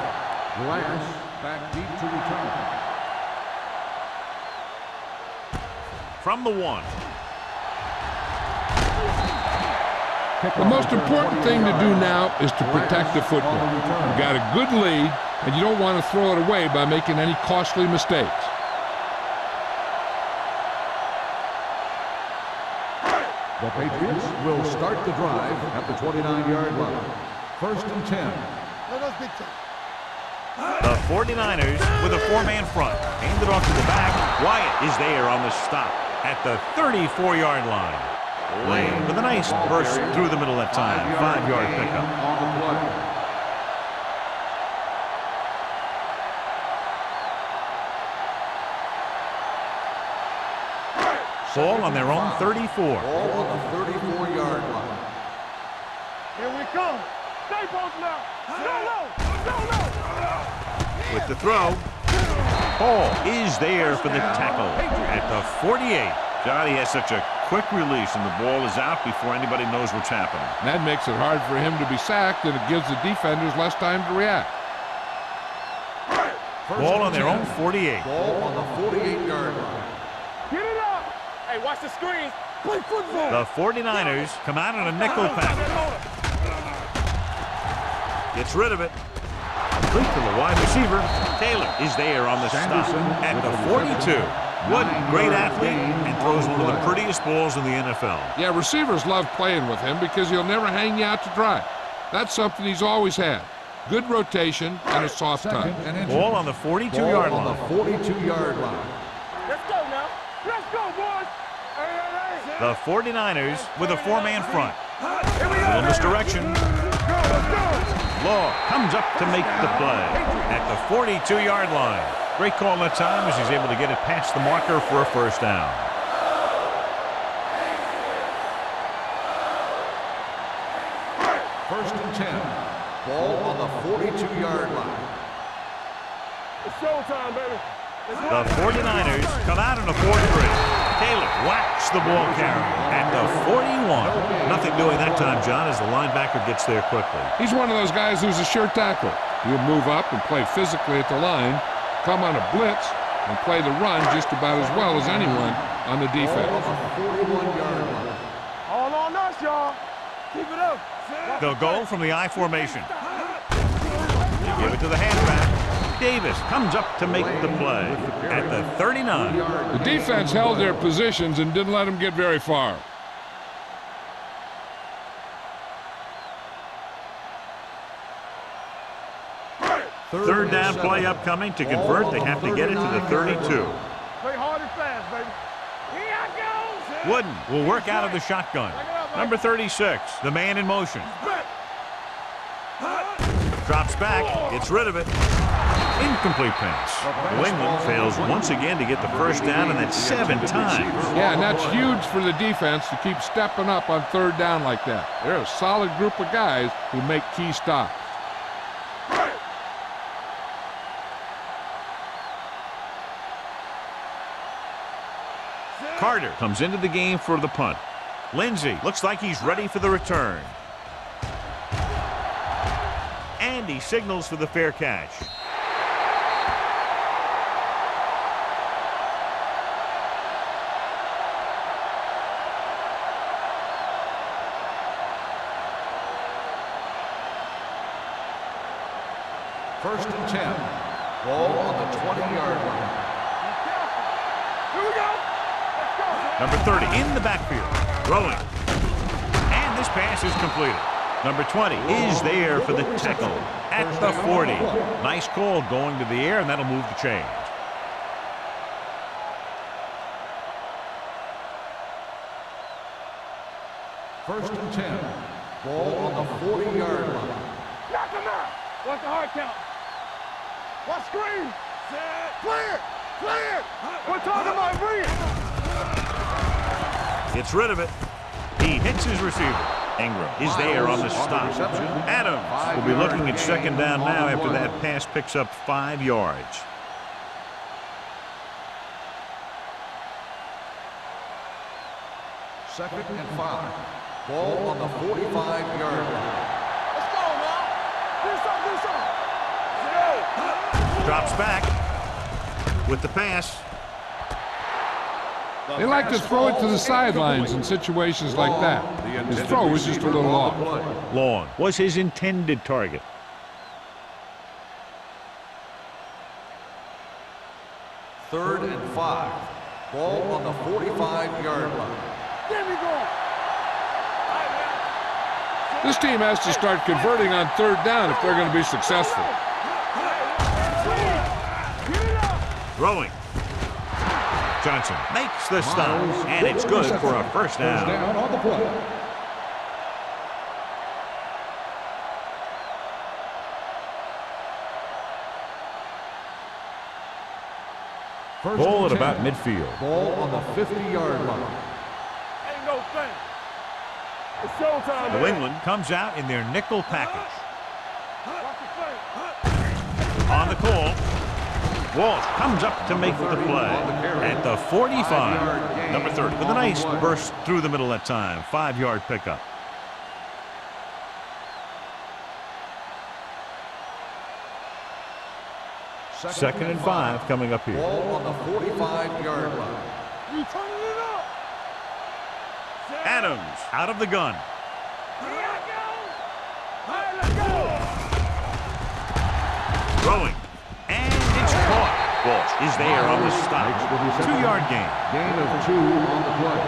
The Lions back deep to return. From the 1. The most important thing to do now is to protect the football. You've got a good lead, and you don't want to throw it away by making any costly mistakes. The Patriots will start the drive at the 29-yard line. 1st and 10. The 49ers with a 4-man front. Handed off to the back. Wyatt is there on the stop at the 34-yard line. Lane with a nice burst through the middle that time. 5-yard pickup. On the play. Ball on their own 34. Ball on the 34-yard line. Here we come. Stay both now. Go low. With the throw. Hall is there for the tackle at the 48. Johnny has such a quick release, and the ball is out before anybody knows what's happening. That makes it hard for him to be sacked, and it gives the defenders less time to react. Ball on their own 48. Ball on the 48-yard line. Get it up. Hey, watch the screen. Play football. The 49ers come out in a nickel package. Gets rid of it. Complete to the wide receiver. Taylor is there on the stop at the 42. Wood, great athlete, and throws one of the prettiest balls in the NFL. Yeah, receivers love playing with him because he'll never hang you out to dry. That's something he's always had. Good rotation and a soft touch. Ball on the 42-yard line. On the 42-yard line. Let's go now. Let's go, boys. The 49ers with a 4-man front. Little misdirection. Law comes up to make the play at the 42-yard line. Great call that time as he's able to get it past the marker for a first down. First and 10. Ball on the 42-yard line. It's showtime, baby. The 49ers come out in a 4-3. Taylor whacks the ball carrier at the 41. Nothing doing that time, John, as the linebacker gets there quickly. He's one of those guys who's a sure tackler. He'll move up and play physically at the line, come on a blitz, and play the run just about as well as anyone on the defense. All on us, y'all. Keep it up. They'll go from the I formation. You give it to the halfback. Davis comes up to make the play at the 39. The defense held their positions and didn't let them get very far. Third down play upcoming. To convert, they have to get it to the 32. Play hard and fast, baby. Here I go. Wooden will work out of the shotgun. Number 36, the man in motion. Drops back, gets rid of it. Incomplete pass. New England fails once again to get the first down, and that's 7 times. Yeah, and that's huge for the defense to keep stepping up on third down like that. They're a solid group of guys who make key stops. Carter comes into the game for the punt. Lindsey looks like he's ready for the return. And he signals for the fair catch. First and 10. Ball on the 20-yard line. Here we go. Let's go. Number 30 in the backfield, throwing. And this pass is completed. Number 20 is there for the tackle at the 40. Nice call going to the air, and that'll move the chains. First and 10. Ball on the 40-yard line. Knock him out. What's the hard count? What screen? Clear! Clear! We're talking about read. Gets rid of it. He hits his receiver. Ingram is there on the stop. Adams will be looking at second down now after that pass picks up 5 yards. Second and 5. Ball on the 45-yard line. Let's go, man. Do something. Drops back with the pass. They like to throw it to the sidelines in situations like that. His throw was just a little off. Long was his intended target. Third and 5. Ball on the 45-yard line. There we go. This team has to start converting on third down if they're going to be successful. Throwing. Johnson makes the stop, and it's good for a first down. On the play. Ball at about midfield. Ball on the 50-yard line. Ain't no thing. It's showtime. New England comes out in their nickel package. Watch the play. On the call, Walsh comes up to make the play at the 45. Number 30 with a nice burst through the middle that time. 5-yard pickup. Second and 5 coming up here. Ball on the 45-yard line. You turning it up. Adams out of the gun. Here I go. All right, let's go. Throwing. And it's caught. Walsh is there on the stop. 2-yard gain. Gain of 2 on the play.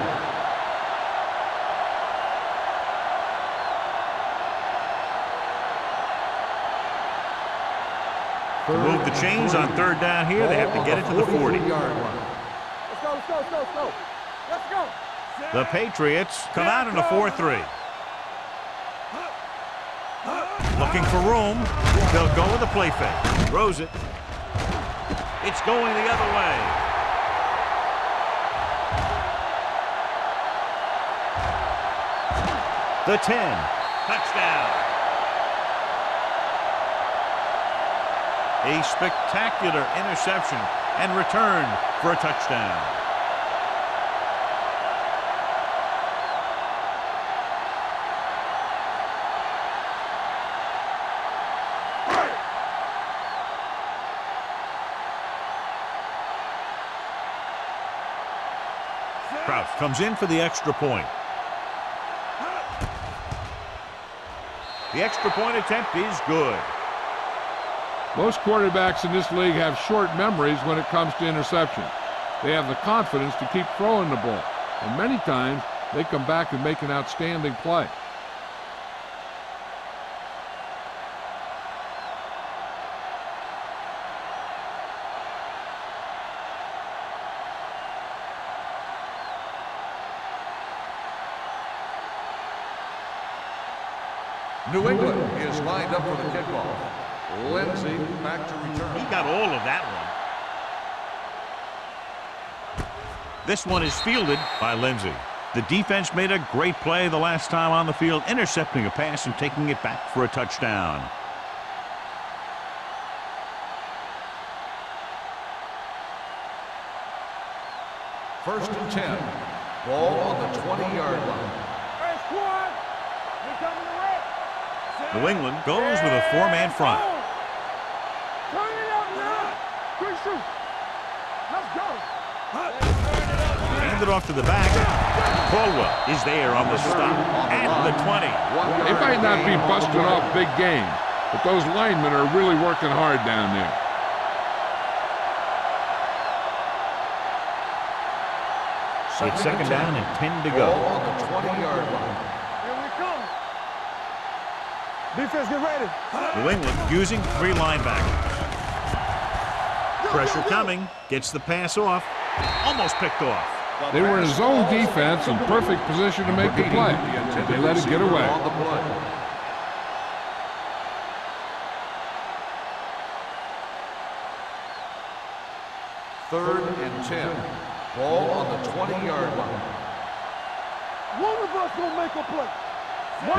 To move the chains on third down here, they have to get it to the 40. Let's go, let's go, let's go, let's go. Let's go. The Patriots come out in a 4-3. Looking for room. They'll go with a play fake. Throws it. It's going the other way. The 10. Touchdown. A spectacular interception and return for a touchdown. Kraus comes in for the extra point. The extra point attempt is good. Most quarterbacks in this league have short memories when it comes to interception. They have the confidence to keep throwing the ball, and many times they come back and make an outstanding play. New England is lined up for the kickoff. Lindsey back to return. He got all of that one. This one is fielded by Lindsey. The defense made a great play the last time on the field, intercepting a pass and taking it back for a touchdown. First and 10. Ball on the 20-yard line. Hey, squad. We coming to red. New England goes with a 4-man front. Turn it up now. Quick shoot. Let's go. Hand it off to the back. Caldwell is there on the stop at the 20. They might not be busting off big games, but those linemen are really working hard down there. It's second down and 10 to go. Ball on the 20-yard line. Here we come. Defense, get ready. New England using 3 linebackers. Pressure coming. Gets the pass off. Almost picked off. They were in zone defense in perfect position to make the play. They let it get away. Third and 10. Ball on the 20-yard line. One of us gonna make a play.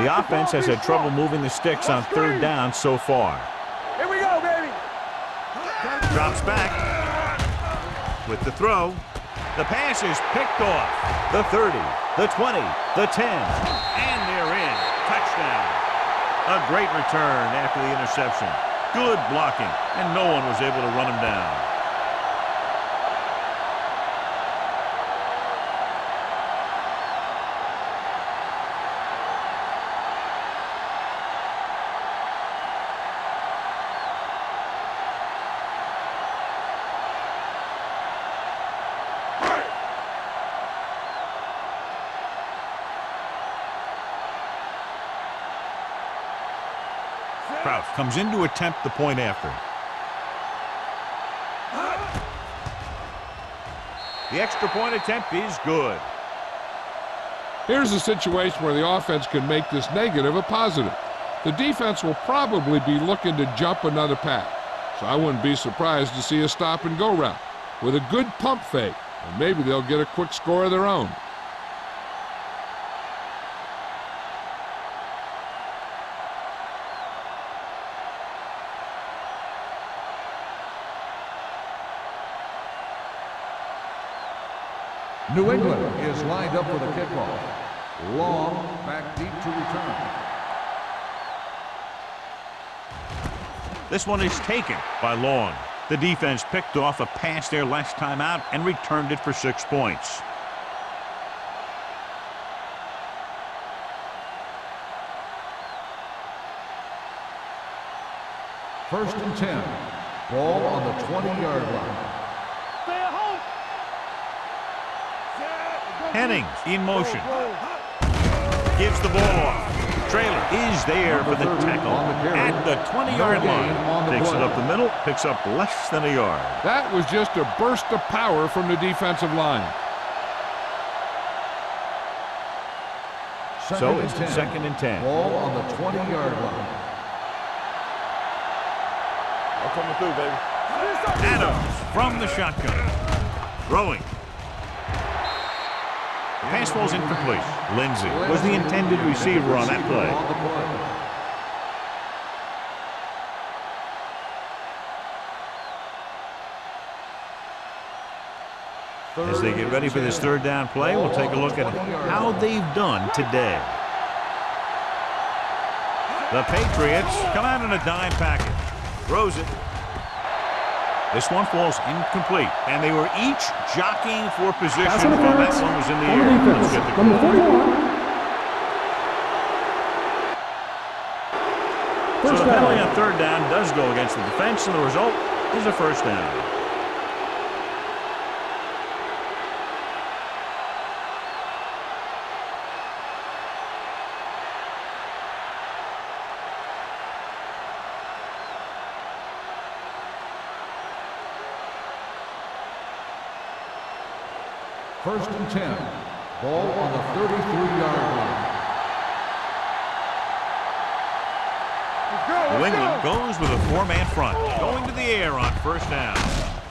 The offense has had trouble moving the sticks on third down so far. Here we go, baby. Drops back with the throw. The pass is picked off. The 30, the 20, the 10, and they're in. Touchdown. A great return after the interception. Good blocking, and no one was able to run him down. Kraut comes in to attempt the point after. The extra point attempt is good. Here's a situation where the offense can make this negative a positive. The defense will probably be looking to jump another pass, so I wouldn't be surprised to see a stop-and-go route with a good pump fake, and maybe they'll get a quick score of their own. New England is lined up for the kickoff. Long, back deep to return. This one is taken by Long. The defense picked off a pass there last time out and returned it for 6 points. First and 10. Ball on the 20-yard line. Stay at home. Hennings in motion. Gives the ball off. Traylor is there for the tackle at the 20-yard line. Takes it up the middle, picks up less than a yard. That was just a burst of power from the defensive line. So it's second and 10. Ball on the 20-yard line. I'm coming through, baby. Adams from the shotgun. Throwing. The pass falls incomplete. Lindsey was the intended receiver on that play. As they get ready for this third down play, we'll take a look at how they've done today. The Patriots come out in a dime package. Throws it. This one falls incomplete, and they were each jockeying for position while that one was in the air. Let's get the call. Number 41. So the penalty on third down does go against the defense, and the result is a first down. First and 10. Ball on the 33-yard line. New England goes with a four-man front, going to the air on first down.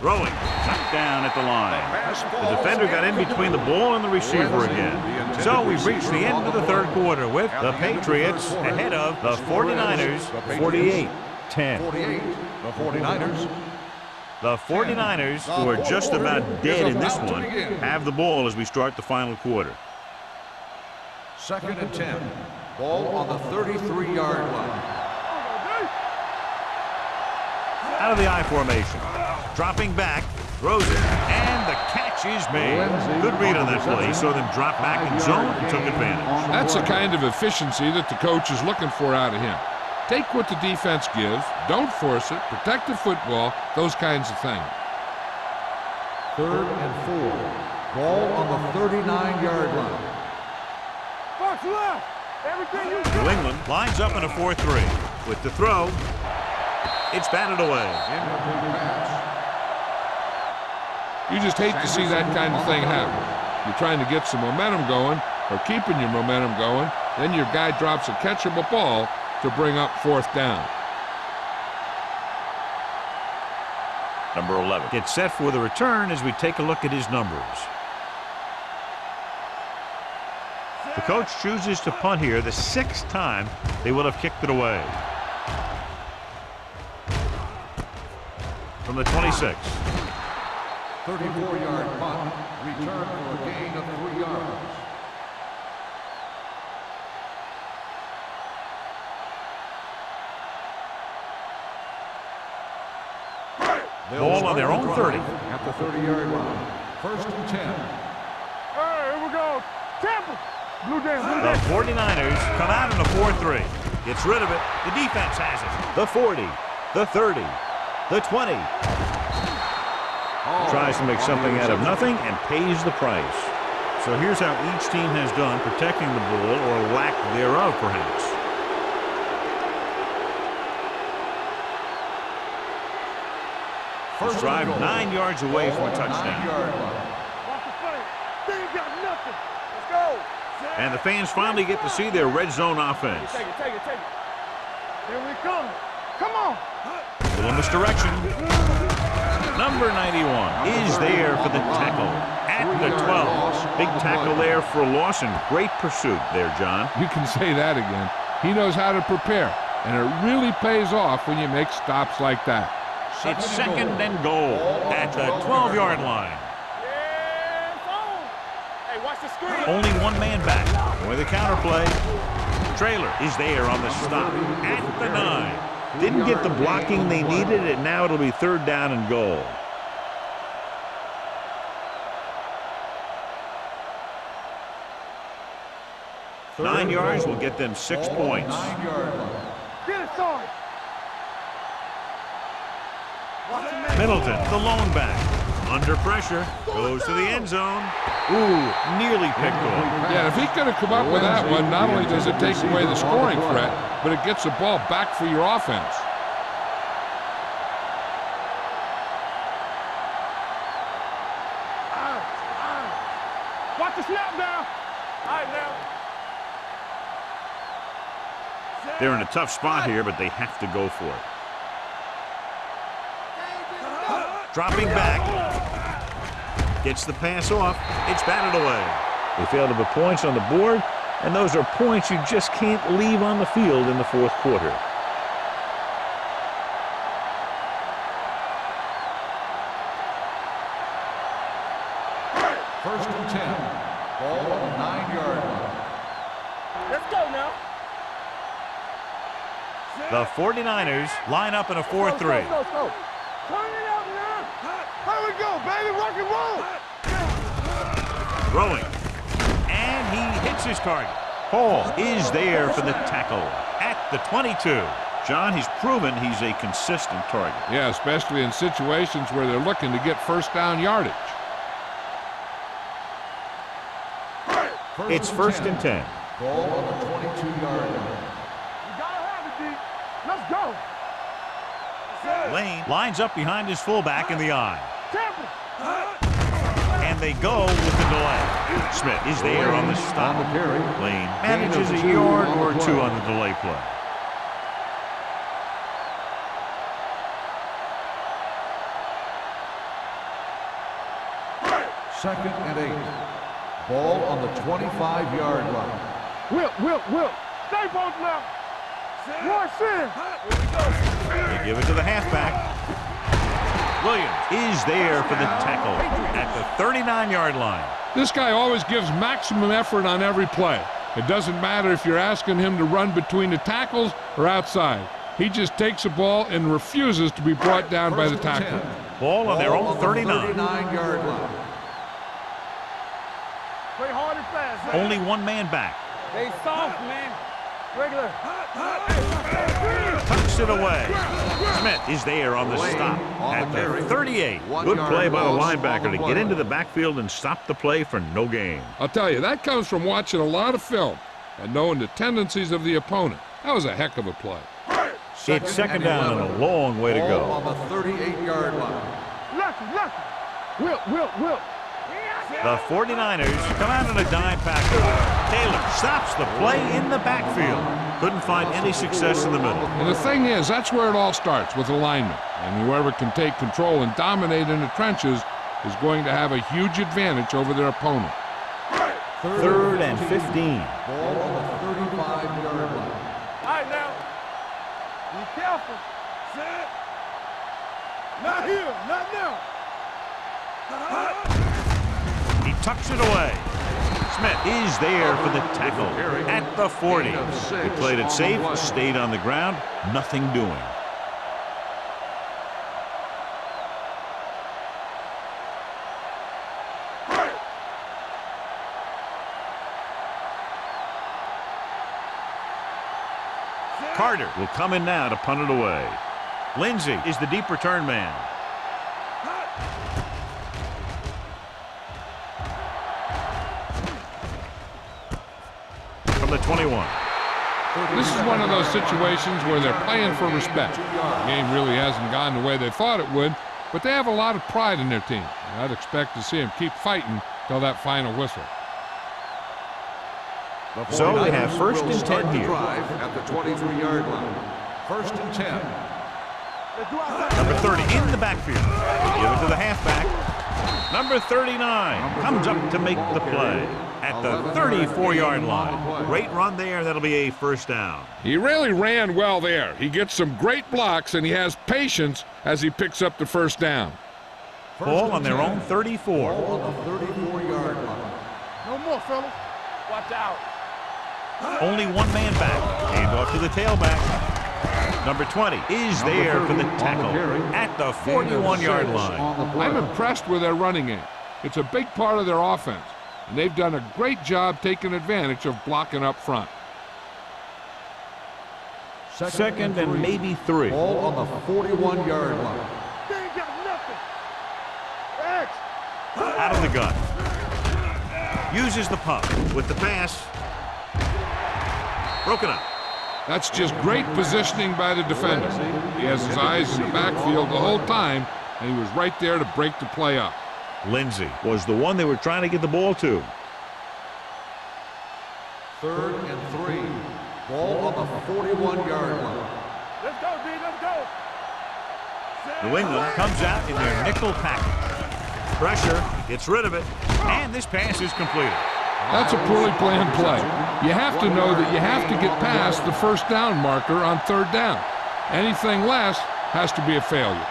Throwing, knocked down at the line. The defender got in between the ball and the receiver again. So we've reached the end of the third quarter with the Patriots ahead of the 49ers, 48-10. 48, the 49ers. The 49ers, who are just about dead in this one, have the ball as we start the final quarter. Second and 10. Ball on the 33-yard line. Out of the I formation. Dropping back, throws it, and the catch is made. Good read on that play. He saw them drop back in zone and took advantage. That's the kind of efficiency that the coach is looking for out of him. Take what the defense gives, don't force it, protect the football, those kinds of things. Third and 4. Ball on the 39-yard line. Box left. Everything you New England lines up in a 4-3. With the throw, it's batted away. You just hate to see that kind of thing happen. You're trying to get some momentum going or keeping your momentum going. Then your guy drops a catchable ball to bring up 4th down. Number 11 gets set for the return as we take a look at his numbers. The coach chooses to punt here the 6th time they will have kicked it away. From the 26. 34-yard punt, return for a gain of 3 yards. Ball on their own 30. At the 30-yard line. 1st and 10. Hey, here we go. Tampa. Blue Jam, Blue The Jam. 49ers come out in a 4-3. Gets rid of it. The defense has it. The 40. The 30. The 20. Tries to make something out of nothing and pays the price. So here's how each team has done protecting the ball, or lack thereof, perhaps. First drive 9 yards away from a touchdown. Watch the play. They ain't got nothing. Let's go. And the fans finally get to see their red zone offense. Take it. Here we come. Come on. Little misdirection. Number 91 is there for the tackle at the 12. Big tackle there for a loss and great pursuit there, John. You can say that again. He knows how to prepare, and it really pays off when you make stops like that. It's 2nd and goal at the 12-yard line. Yeah, it's on. Hey, watch the screen. Only one man back. With the counterplay. Trailer is there on the stop at the 9. Didn't get the blocking they needed, and now it'll be 3rd down and goal. Third 9 yards goal. will get them 6 Ball on points. 9-yard line. Get it, Sarge. Watch the man. Middleton, the lone back. Under pressure. Goes to the end zone. Ooh, nearly picked off. Yeah, if he could have come up with that one, not only does it take away the scoring threat, but it gets the ball back for your offense. Watch the snap down. All right, now. They're in a tough spot here, but they have to go for it. Dropping back. Gets the pass off. It's batted away. They failed to put points on the board, and those are points you just can't leave on the field in the 4th quarter. First and 10. Ball on the 9-yard line. Let's go now. The 49ers line up in a 4-3. Turn it up now. Here we go, baby. Rock and roll. Throwing. And he hits his target. Hall is there for the tackle at the 22. John, he's proven he's a consistent target. Yeah, especially in situations where they're looking to get 1st down yardage. It's 1st and 10. Ball on the 22-yard line. You gotta have it, D. Let's go. Lane lines up behind his fullback in the eye. Tampa. And they go with the delay. Smith is there on the stop. On the carry. Lane manages a yard or 2 on the delay play. Second and 8. Ball on the 25-yard line. Will. Stay both now. Rush in. They give it to the halfback. Williams is there for the tackle at the 39-yard line. This guy always gives maximum effort on every play. It doesn't matter if you're asking him to run between the tackles or outside. He just takes the ball and refuses to be brought down by the tackle. Ball on their own 39. 39-yard line. Play hard and fast, man. Only one man back. They soft, man. Regular. Tucks it away. Smith is there on the stop at the 38. Good play by the linebacker to get into the backfield and stop the play for no gain. I'll tell you, that comes from watching a lot of film and knowing the tendencies of the opponent. That was a heck of a play. It's 2nd down and a long way to Ball go. on the 38-yard line. Lucky. Will. The 49ers come out in a dime package. Taylor stops the play in the backfield. Couldn't find any success in the middle. And the thing is, that's where it all starts, with alignment. And whoever can take control and dominate in the trenches is going to have a huge advantage over their opponent. 3rd and 15. Ball on the 35-yard line. All right, now. Be careful. Set. Not here. Not now. He tucks it away. Smith is there for the tackle at the 40. He played it safe, stayed on the ground, nothing doing. Carter will come in now to punt it away. Lindsey is the deep return man. From the 21. This is one of those situations where they're playing for respect. The game really hasn't gone the way they thought it would, but they have a lot of pride in their team. And I'd expect to see them keep fighting till that final whistle. So they have 1st and 10 here. Drive at the 23-yard line. 1st and 10. Number 30 in the backfield. They give it to the halfback. Number 39 comes up to make the play at the 34-yard line. Great run there. That'll be a 1st down. He really ran well there. He gets some great blocks, and he has patience as he picks up the 1st down. Ball on their own 34. Ball on the 34-yard line. No more, fellas. Watch out. Only one man back. Hand off to the tailback. Number 20 is there for the tackle at the 41-yard line. I'm impressed with their running game. It's a big part of their offense, and they've done a great job taking advantage of blocking up front. 2nd and maybe 3. Ball on the 41-yard line. They ain't got nothing. X. Out of the gun. Uses the pump with the pass. Broken up. That's just great positioning by the defender. He has his eyes in the backfield the whole time, and he was right there to break the play up. Lindsey was the one they were trying to get the ball to. 3rd and 3. Ball on the 41-yard line. Let's go, D. Let's go. New England comes out in their nickel package. Pressure, gets rid of it, and this pass is completed. That's a poorly planned play. You have to know that you have to get past the 1st down marker on 3rd down. Anything less has to be a failure.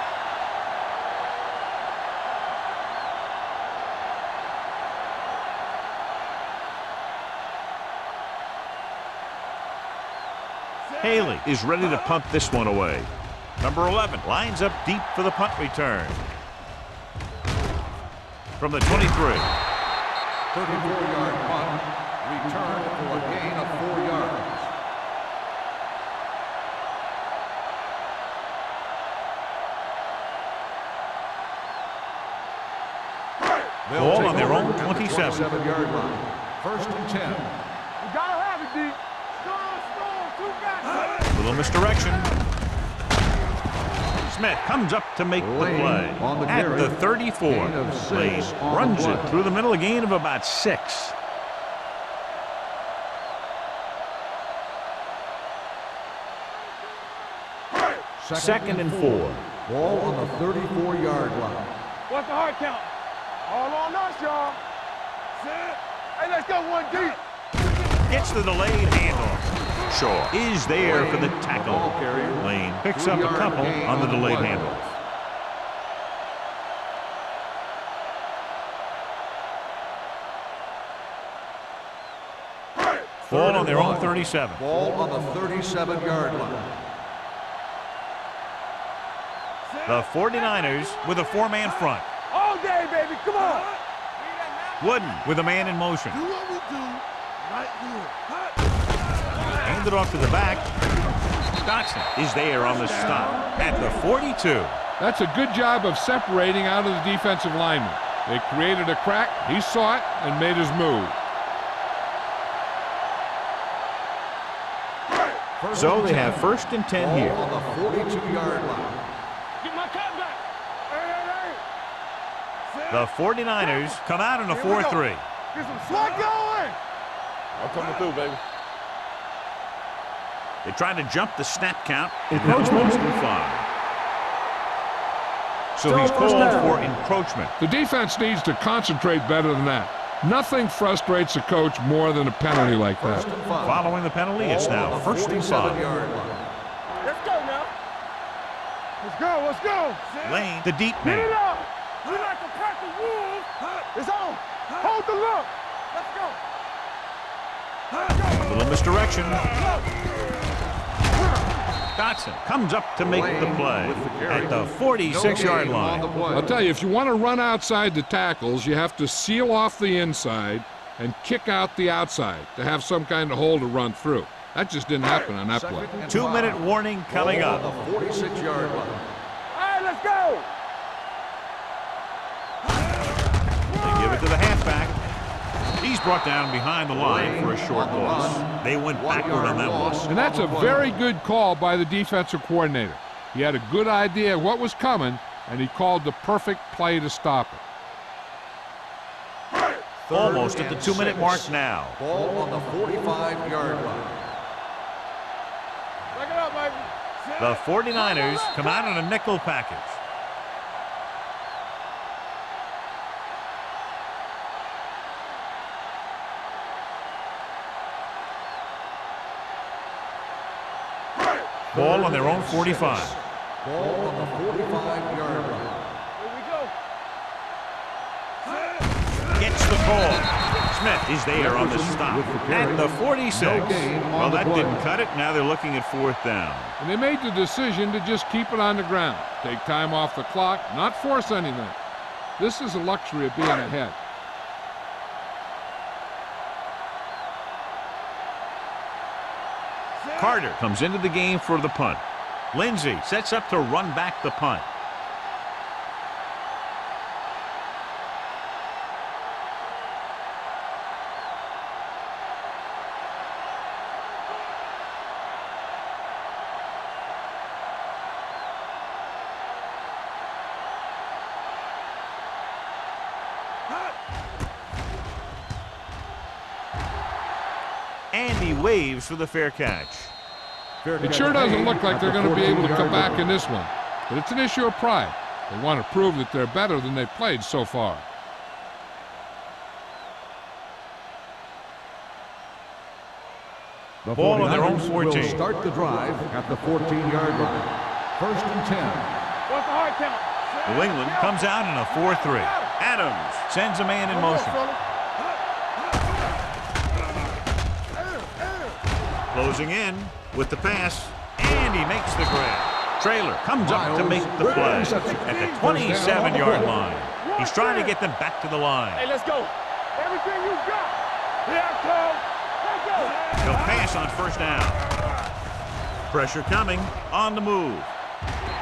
Haley is ready to punt this one away. Number 11 lines up deep for the punt return. From the 23. 34-yard punt. Return for a gain of 4 yards. Ball on their own 27. 27-yard line. 1st and 10. You gotta have it, D. Strong, 2 back. Little misdirection. Smith comes up to make the play at the 34. Lane runs it through the middle, a gain of about 6. Second and 4. Ball on the 34-yard line. What's the hard count? All on us, y'all. Set. Hey, let's go 1 deep. Gets the delayed handoff. Shaw is there for the tackle. Lane picks up a couple on the delayed handoff. Ball on their own 37. Ball on the 37-yard line. The 49ers with a 4-man front. All day, baby. Come on. Wooden with a man in motion. Do what we do right here. Handed off to the back. Dotson is there on the stop at the 42. That's a good job of separating out of the defensive lineman. They created a crack, he saw it, and made his move. So they have 1st and 10 here. Ball on the 42-yard line. Get my cut back. Hey, hey, hey. The 49ers come out in a 4-3. Get some slack going. I'm coming through, baby. They tried to jump the snap count. Encroachment. So he's Still called first down. for encroachment. The defense needs to concentrate better than that. Nothing frustrates a coach more than a penalty like that. Following the penalty, it's now first and 5. Let's go now. Let's go. Let's go. Lane, the deep Get it man. up. We like to crack the wolves. It's on. Hold the look. Let's go. A little misdirection. Dotson comes up to make the play at the 46-yard line. I'll tell you, if you want to run outside the tackles, you have to seal off the inside and kick out the outside to have some kind of hole to run through. That just didn't happen on that play. 2-minute warning coming up. The 46-yard line. All right, let's go. They give it to the halfback. He's brought down behind the line for a short loss. They went backward on that one. And that's a very good call by the defensive coordinator. He had a good idea of what was coming, and he called the perfect play to stop it. Almost at the 2-minute mark now. Ball on the 45-yard line. Back it up, baby. The 49ers come out in a nickel package. Ball on their own 45. Ball on the 45-yard line. Here we go. Gets the ball. Smith is there on the stop at the 46. Well, that didn't cut it. Now they're looking at 4th down. And they made the decision to just keep it on the ground. Take time off the clock, not force anything. This is the luxury of being ahead. Carter comes into the game for the punt. Lindsey sets up to run back the punt. And he waves for the fair catch. It sure doesn't look like they're going to be able to come back in this one, but it's an issue of pride. They want to prove that they're better than they've played so far. The Ball on their own 49ers 14. will start the drive at the 14-yard line. 1st and 10. What's the hard count? New England comes out in a 4-3. Adams sends a man in motion. Closing in with the pass, and he makes the grab. Trailer comes up to make the play at the 27-yard line. He's trying to get them back to the line. Hey, let's go. Everything you got. Here I come. Let's go. He'll pass on 1st down. Pressure coming on the move.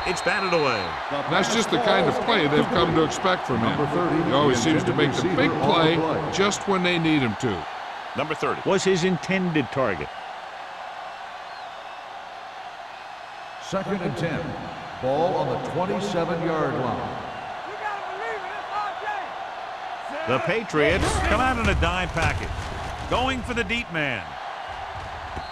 It's batted away. That's just the kind of play they've come to expect from him. He always seems to make the big play just when they need him to. Number 30 was his intended target. 2nd and 10. Ball on the 27-yard line. You gotta believe it. It's our day. The Patriots come out in a dime package, going for the deep man.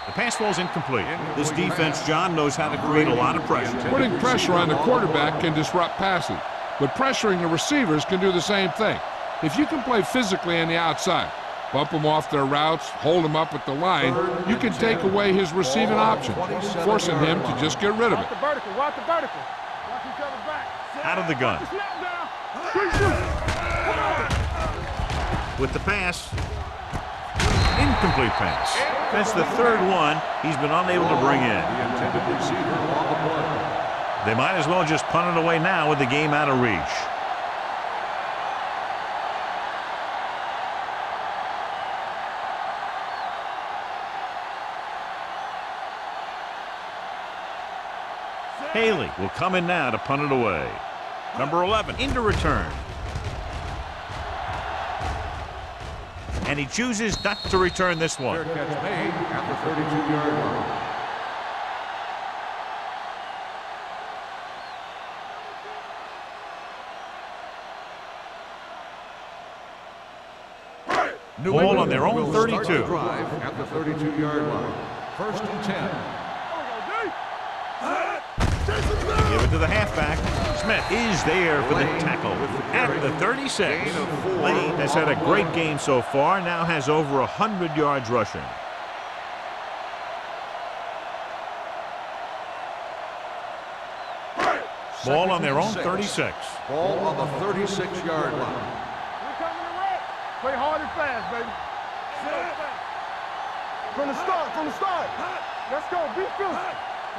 The pass falls incomplete. This defense, John, knows how to create a lot of pressure. Putting pressure on the quarterback can disrupt passing, but pressuring the receivers can do the same thing. If you can play physically on the outside, bump them off their routes, hold them up at the line, you can take away his receiving options, forcing him to just get rid of it. Watch the vertical. Watch the vertical. Watch each other back. Out of the gun. Snap down. Quick shoot. Come on. With the pass, incomplete pass. That's the 3rd one he's been unable to bring in. The intended receiver on the play. They might as well just punt it away now with the game out of reach. Haley will come in now to punt it away. Number 11 into return. And he chooses not to return this one. Fair catch made at the 32-yard line. Ball on their own 32. Start the drive at the 32-yard line. First and 10. Give it to the halfback. Smith is there for the tackle at the 36. Lane has had a great game so far, now has over 100 yards rushing. Ball on their own 36. Ball on the 36-yard line. Play hard and fast, baby. From the start. Let's go. Be fearless.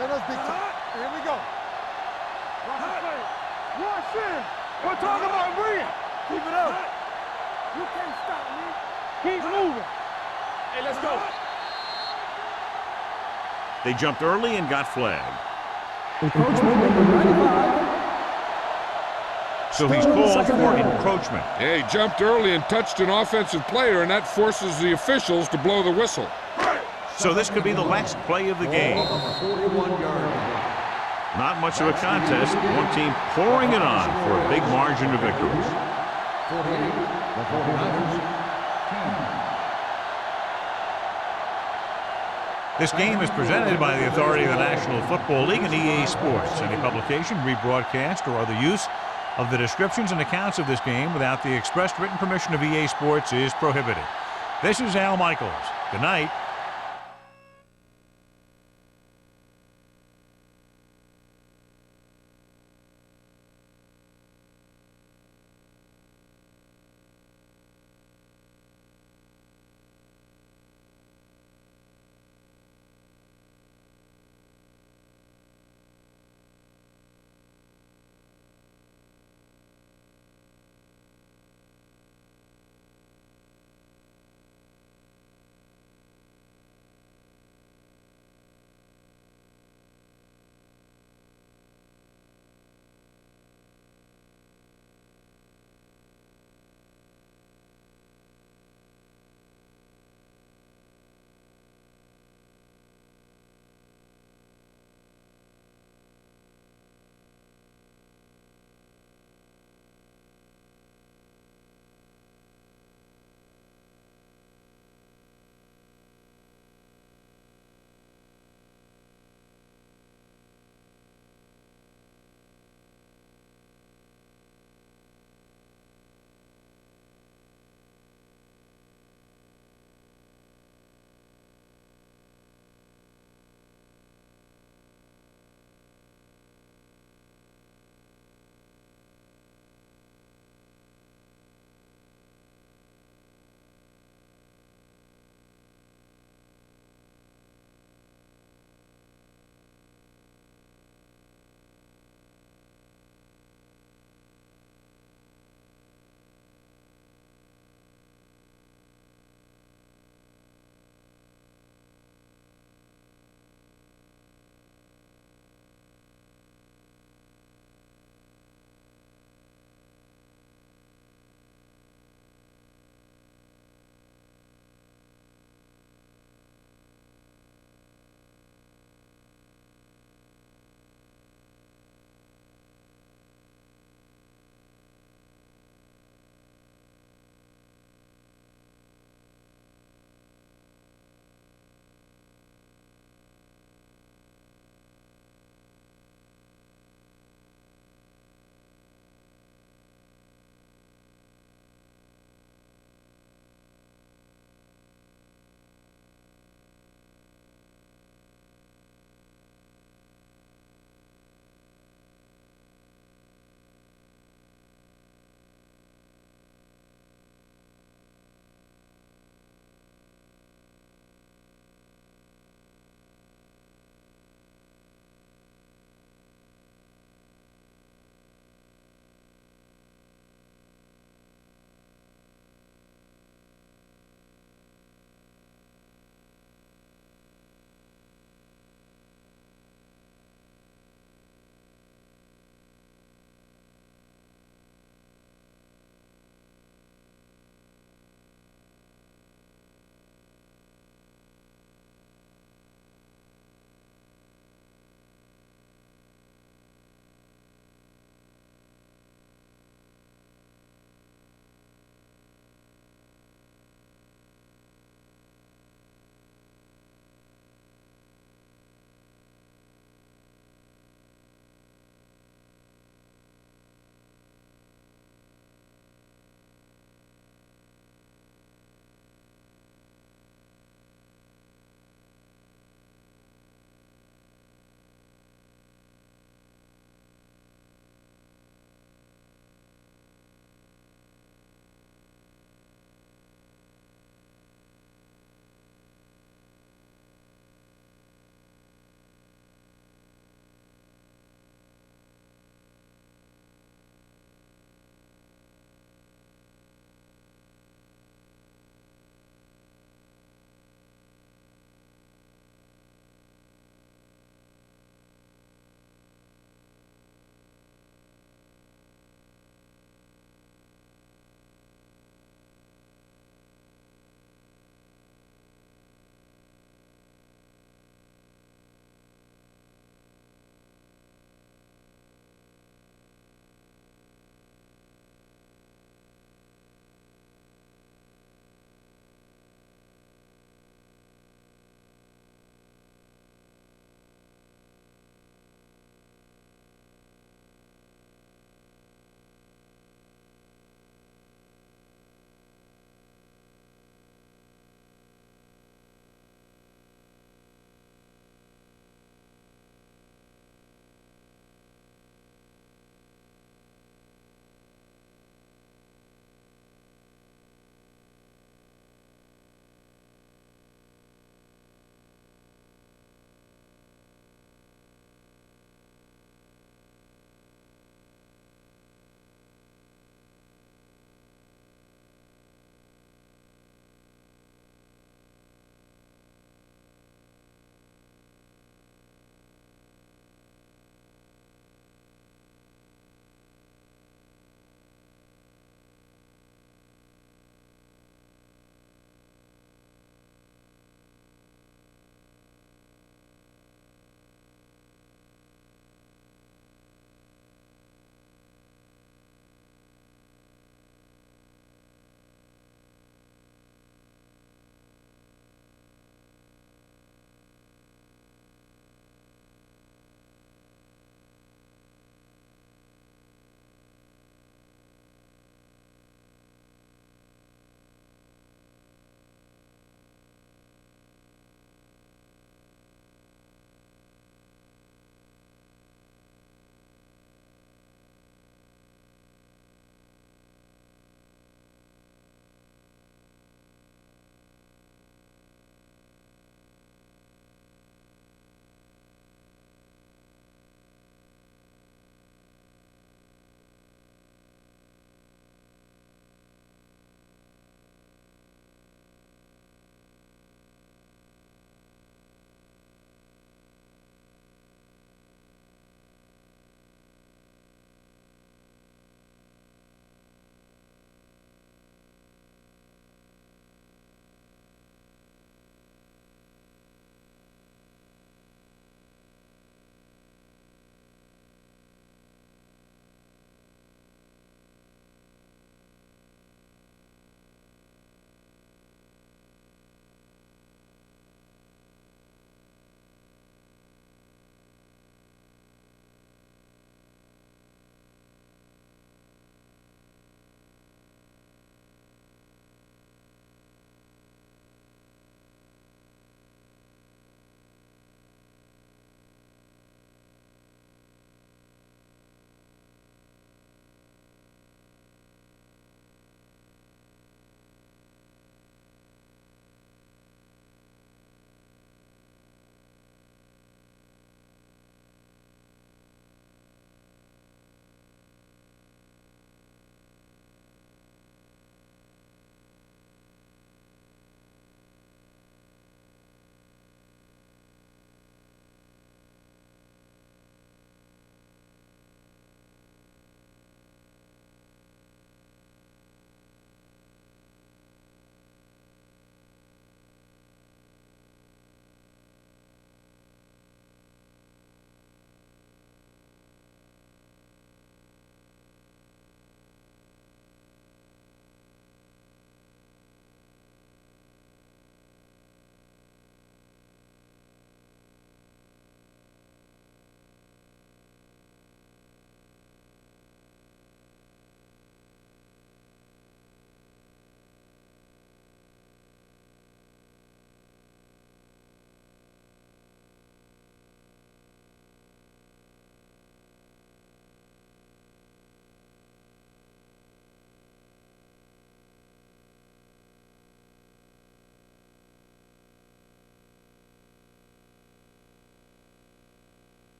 Let us be tough. Here we go. Watch the play. Watch in. We're talking about win. Keep it up. You can't stop me. Keep moving. Hey, let's go. They jumped early and got flagged. Encroachment number 95. So he's called for encroachment. Yeah, he jumped early and touched an offensive player, and that forces the officials to blow the whistle. So this could be the last play of the game. Not much of a contest. One team pouring it on for a big margin of victory. 48, the 49ers, 10. This game is presented by the authority of the National Football League and EA Sports. Any publication, rebroadcast, or other use of the descriptions and accounts of this game without the expressed written permission of EA Sports is prohibited. This is Al Michaels. Good night.